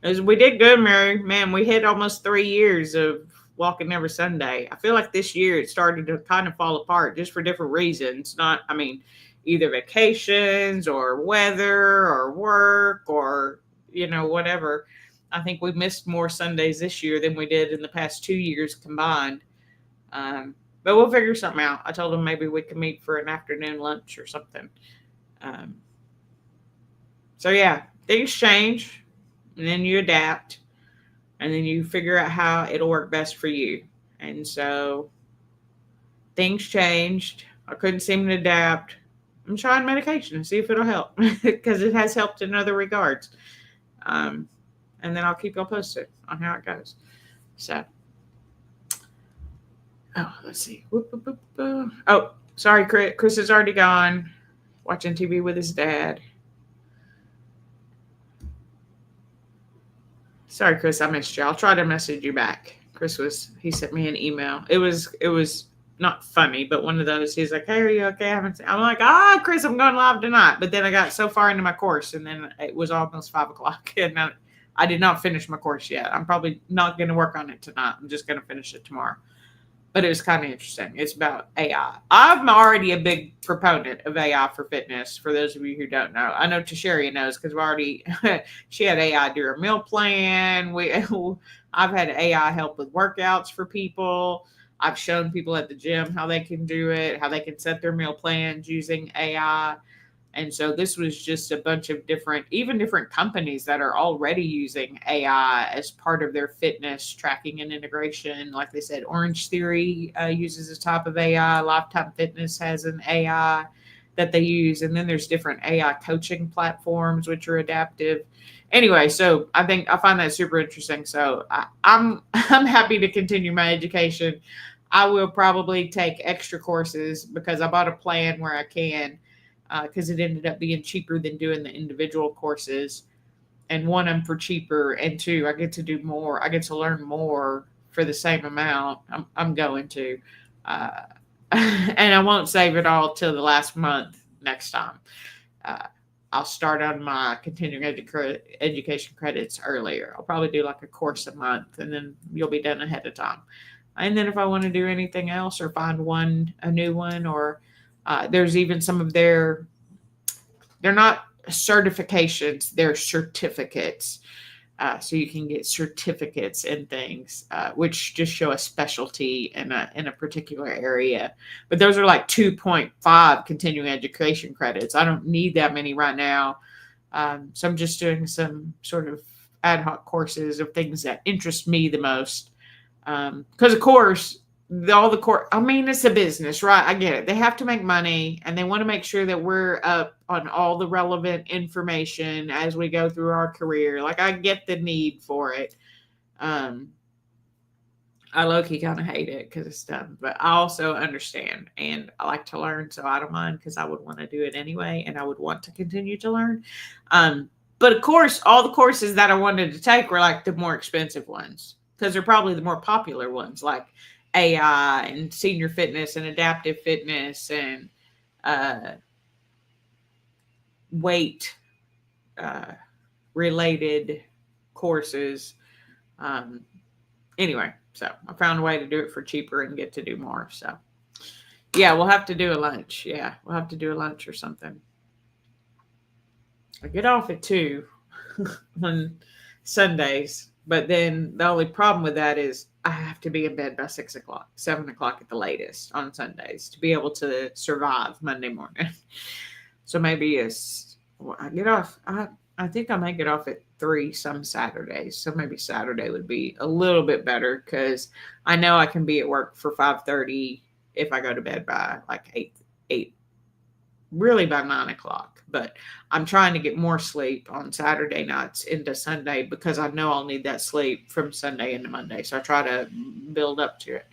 Speaker 1: As we did good, Mary. Man, we hit almost 3 years of walking every Sunday. I feel like this year it started to kind of fall apart just for different reasons. Not, I mean, either vacations or weather or work or, whatever. I think we missed more Sundays this year than we did in the past 2 years combined. But we'll figure something out. I told them maybe we could meet for an afternoon lunch or something. Um, so, yeah, things change and then you adapt and then you figure out how it'll work best for you. And so things changed. I couldn't seem to adapt. I'm trying medication to see if it'll help because it has helped in other regards. Um, and then I'll keep y'all posted on how it goes. So, let's see. Whoop, whoop, whoop, whoop. Oh, sorry, Chris. Chris is already gone watching TV with his dad. Sorry, Chris, I missed you. I'll try to message you back. He sent me an email. It was not funny, but one of those. He's like, "Hey, are you okay?" I'm like, Chris, I'm going live tonight. But then I got so far into my course, and then it was almost 5 o'clock, and I did not finish my course yet. I'm probably not going to work on it tonight. I'm just going to finish it tomorrow. But it was kind of interesting. It's about AI. I'm already a big proponent of AI for fitness. For those of you who don't know, I know Tasharia knows because she had AI do her meal plan. I've had AI help with workouts for people. I've shown people at the gym how they can do it, how they can set their meal plans using AI. And so this was just a bunch of different companies that are already using AI as part of their fitness tracking and integration. Like they said, Orange Theory uses a type of AI. Lifetime Fitness has an AI that they use. And then there's different AI coaching platforms, which are adaptive. Anyway, so I find that super interesting. So I'm happy to continue my education. I will probably take extra courses because I bought a plan where I can because it ended up being cheaper than doing the individual courses. And one, I'm for cheaper, and two, I get to do more. I get to learn more for the same amount. I'm going to, and I won't save it all till the last month next time. Uh, I'll start on my continuing education credits earlier. I'll probably do like a course a month, and then you'll be done ahead of time. And then if I want to do anything else or find a new one, or there's even some of they're not certifications, they're certificates. So you can get certificates and things, which just show a specialty in a particular area. But those are like 2.5 continuing education credits. I don't need that many right now. So I'm just doing some sort of ad hoc courses of things that interest me the most. Because of course, I mean, it's a business, right? I get it. They have to make money and they want to make sure that we're up on all the relevant information as we go through our career. Like, I get the need for it. I low-key kind of hate it because it's dumb, but I also understand and I like to learn, so I don't mind because I would want to do it anyway and I would want to continue to learn. But of course, all the courses that I wanted to take were like the more expensive ones because they're probably the more popular ones, like AI and senior fitness and adaptive fitness and weight related courses. Anyway, So I found a way to do it for cheaper and get to do more. So yeah, we'll have to do a lunch. Yeah, we'll have to do a lunch or something. I get off at 2 on Sundays, but then the only problem with that is I have to be in bed by 6 o'clock, 7 o'clock at the latest on Sundays to be able to survive Monday morning. So maybe I get off. I think I might get off at 3 some Saturdays. So maybe Saturday would be a little bit better because I know I can be at work for 5:30 if I go to bed by like 8, really by 9 o'clock. But I'm trying to get more sleep on Saturday nights into Sunday because I know I'll need that sleep from Sunday into Monday. So I try to build up to it.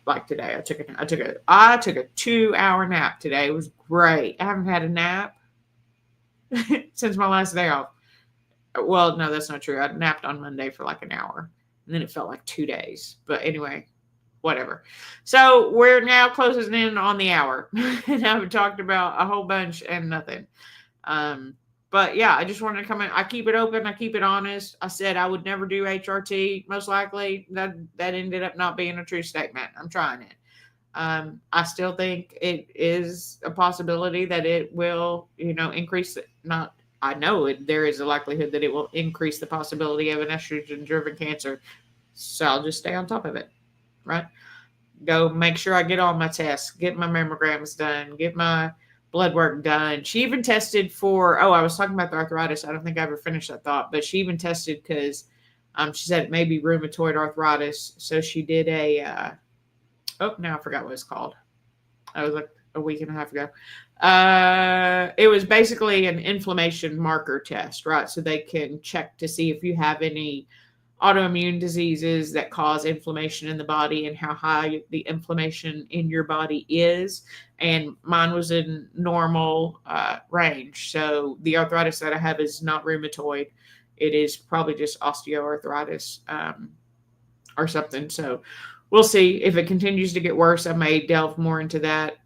Speaker 1: Like today, I took a 2-hour nap today. It was great. I haven't had a nap since my last day off. Well, no, that's not true. I napped on Monday for like an hour, and then it felt like 2 days. But anyway, whatever. So we're now closing in on the hour, and I've talked about a whole bunch and nothing. But yeah, I just wanted to come in. I keep it open. I keep it honest. I said I would never do HRT. Most likely, that ended up not being a true statement. I'm trying it. I still think it is a possibility that it will, increase. I know there is a likelihood that it will increase the possibility of an estrogen-driven cancer. So I'll just stay on top of it, right? Go make sure I get all my tests, get my mammograms done, get my blood work done. She even tested for, I was talking about the arthritis. I don't think I ever finished that thought, but she even tested because she said it may be rheumatoid arthritis. So she did now I forgot what it's called. That was like a week and a half ago. It was basically an inflammation marker test, right? So they can check to see if you have any autoimmune diseases that cause inflammation in the body and how high the inflammation in your body is. And mine was in normal range. So the arthritis that I have is not rheumatoid. It is probably just osteoarthritis or something. So we'll see. If it continues to get worse, I may delve more into that.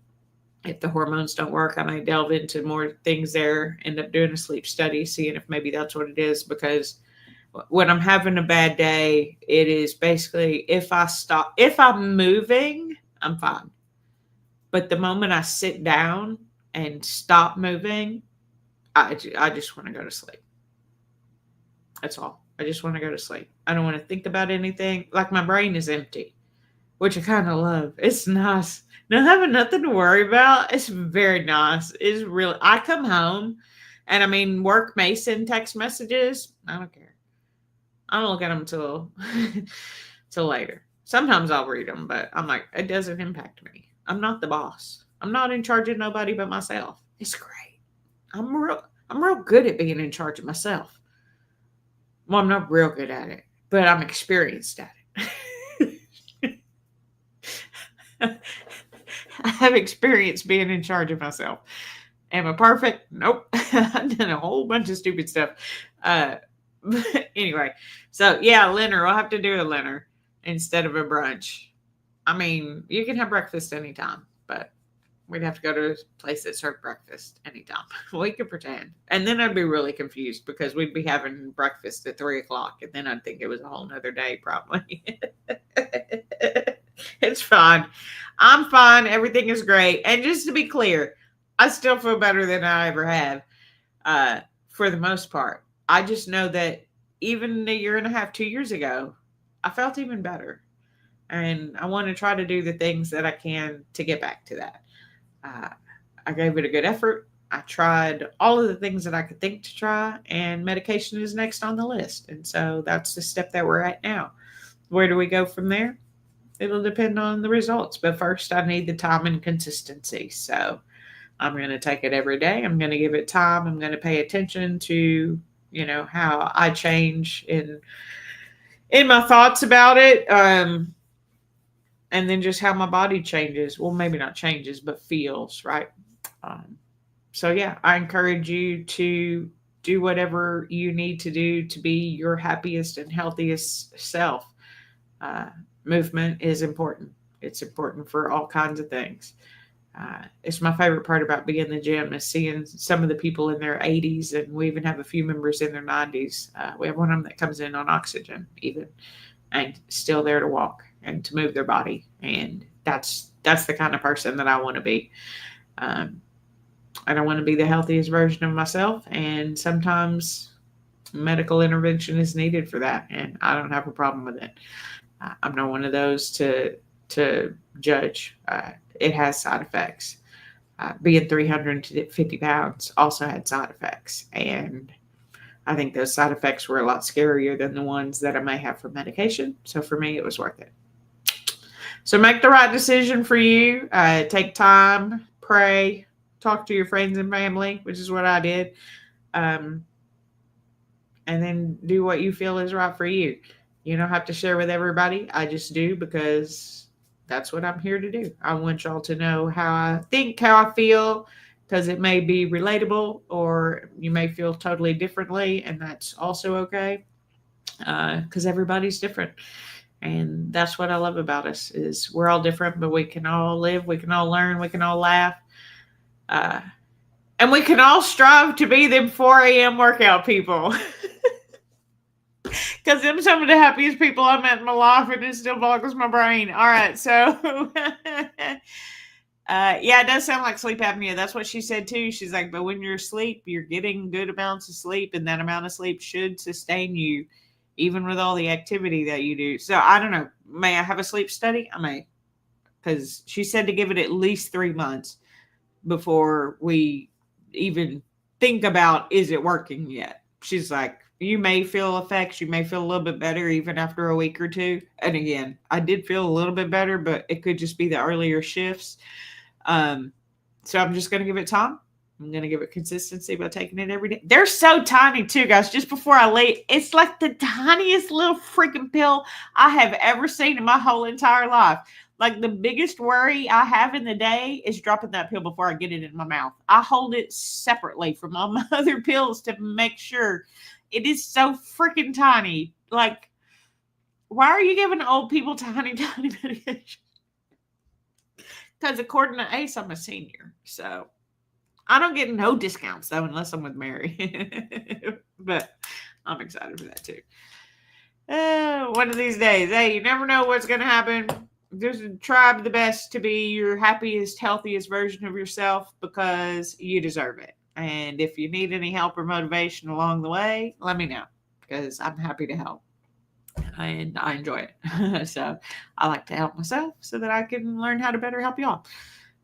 Speaker 1: If the hormones don't work, I may delve into more things there, end up doing a sleep study, seeing if maybe that's what it is. Because when I'm having a bad day, it is basically if I'm moving, I'm fine. But the moment I sit down and stop moving, I just want to go to sleep. That's all. I just want to go to sleep. I don't want to think about anything. Like my brain is empty, which I kind of love. It's nice. Not having nothing to worry about. It's very nice. It's really, I come home and work may send text messages. I don't care. I don't look at them till later. Sometimes I'll read them, but I'm like, it doesn't impact me. I'm not the boss. I'm not in charge of nobody but myself. It's great. I'm real good at being in charge of myself. Well, I'm not real good at it, but I'm experienced at it. I have experience being in charge of myself. Am I perfect? Nope. I've done a whole bunch of stupid stuff. But anyway, so yeah, Leonard, I'll have to do a Leonard instead of a brunch. You can have breakfast anytime, but we'd have to go to a place that served breakfast anytime. We could pretend. And then I'd be really confused because we'd be having breakfast at 3 o'clock and then I'd think it was a whole nother day probably. It's fine. I'm fine. Everything is great. And just to be clear, I still feel better than I ever have for the most part. I just know that even a year and a half, 2 years ago, I felt even better. And I want to try to do the things that I can to get back to that. I gave it a good effort. I tried all of the things that I could think to try, and medication is next on the list. And so that's the step that we're at now. Where do we go from there? It'll depend on the results. But first, I need the time and consistency. So I'm going to take it every day. I'm going to give it time. I'm going to pay attention to, how I change in my thoughts about it. And then just how my body changes. Well, maybe not changes, but feels, right? So yeah, I encourage you to do whatever you need to do to be your happiest and healthiest self. Movement is important. It's important for all kinds of things. It's my favorite part about being in the gym is seeing some of the people in their 80s, and we even have a few members in their 90s. We have one of them that comes in on oxygen even. and still there to walk and to move their body. And that's the kind of person that I want to be. Um, I don't want to be the healthiest version of myself, and sometimes medical intervention is needed for that, and I don't have a problem with it. I'm not one of those to judge. It has side effects. Being 350 pounds also had side effects, and I think those side effects were a lot scarier than the ones that I may have from medication. So for me, it was worth it. So make the right decision for you. Take time, pray, talk to your friends and family, which is what I did. Um, and then do what you feel is right for you. You don't have to share with everybody. I just do because that's what I'm here to do. I want y'all to know how I think, how I feel, because it may be relatable or you may feel totally differently, and that's also okay because everybody's different. And that's what I love about us is we're all different, but we can all live, we can all learn, we can all laugh. Uh, and we can all strive to be them 4 a.m. workout people. Because I'm some of the happiest people I met in my life, and it still boggles my brain. All right, so yeah, it does sound like sleep apnea. That's what she said too. She's like, but when you're asleep, you're getting good amounts of sleep, and that amount of sleep should sustain you, even with all the activity that you do. So I don't know. May I have a sleep study? I may, because she said to give it at least 3 months before we even think about is it working yet. She's like, you may feel effects. You may feel a little bit better even after a week or two. And again, I did feel a little bit better, but it could just be the earlier shifts. So I'm just going to give it time. I'm going to give it consistency by taking it every day. They're so tiny too, guys. Just before I leave, it's like the tiniest little freaking pill I have ever seen in my whole entire life. Like the biggest worry I have in the day is dropping that pill before I get it in my mouth. I hold it separately from all my other pills to make sure. It is so freaking tiny. Like, why are you giving old people tiny medication? Because according to Ace, I'm a senior. So I don't get no discounts, though, unless I'm with Mary. But I'm excited for that, too. One of these days. Hey, you never know what's going to happen. Just try the best to be your happiest, healthiest version of yourself because you deserve it. And if you need any help or motivation along the way, let me know because I'm happy to help. And I enjoy it. So I like to help myself so that I can learn how to better help y'all.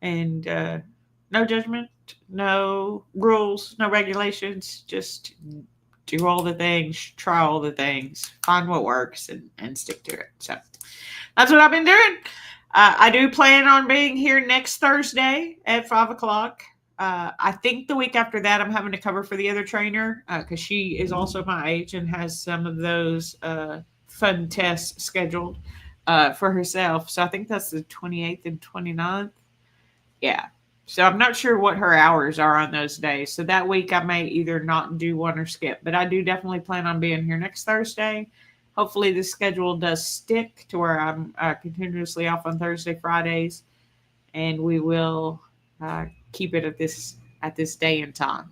Speaker 1: And no judgment, no rules, no regulations. Just do all the things, try all the things, find what works, and stick to it. So that's what I've been doing. I do plan on being here next Thursday at 5 o'clock. I think the week after that, I'm having to cover for the other trainer because she is also my age and has some of those fun tests scheduled for herself. So I think that's the 28th and 29th. Yeah. So I'm not sure what her hours are on those days. So that week I may either not do one or skip. But I do definitely plan on being here next Thursday. Hopefully the schedule does stick to where I'm continuously off on Thursday, Fridays. And we will keep it at this day and time.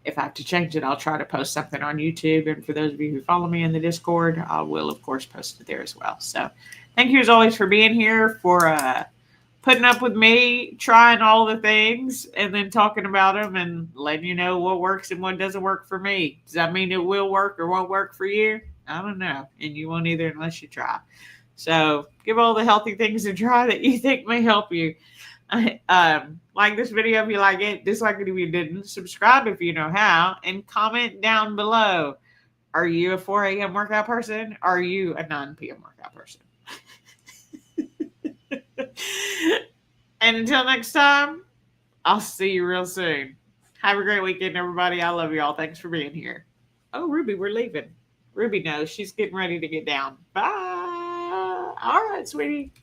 Speaker 1: If I have to change it, I'll try to post something on YouTube. And for those of you who follow me in the Discord, I will, of course, post it there as well. So thank you as always for being here, for putting up with me, trying all the things, and then talking about them and letting you know what works and what doesn't work for me. Does that mean it will work or won't work for you? I don't know. And you won't either unless you try. So give all the healthy things a try that you think may help you. Like this video if you like it, dislike it if you didn't, subscribe if you know how, and comment down below. Are you a 4 a.m. workout person? Are you a 9 p.m. workout person? And until next time, I'll see you real soon. Have a great weekend, everybody. I love y'all. Thanks for being here. Oh, Ruby, we're leaving. Ruby knows. She's getting ready to get down. Bye. All right, sweetie.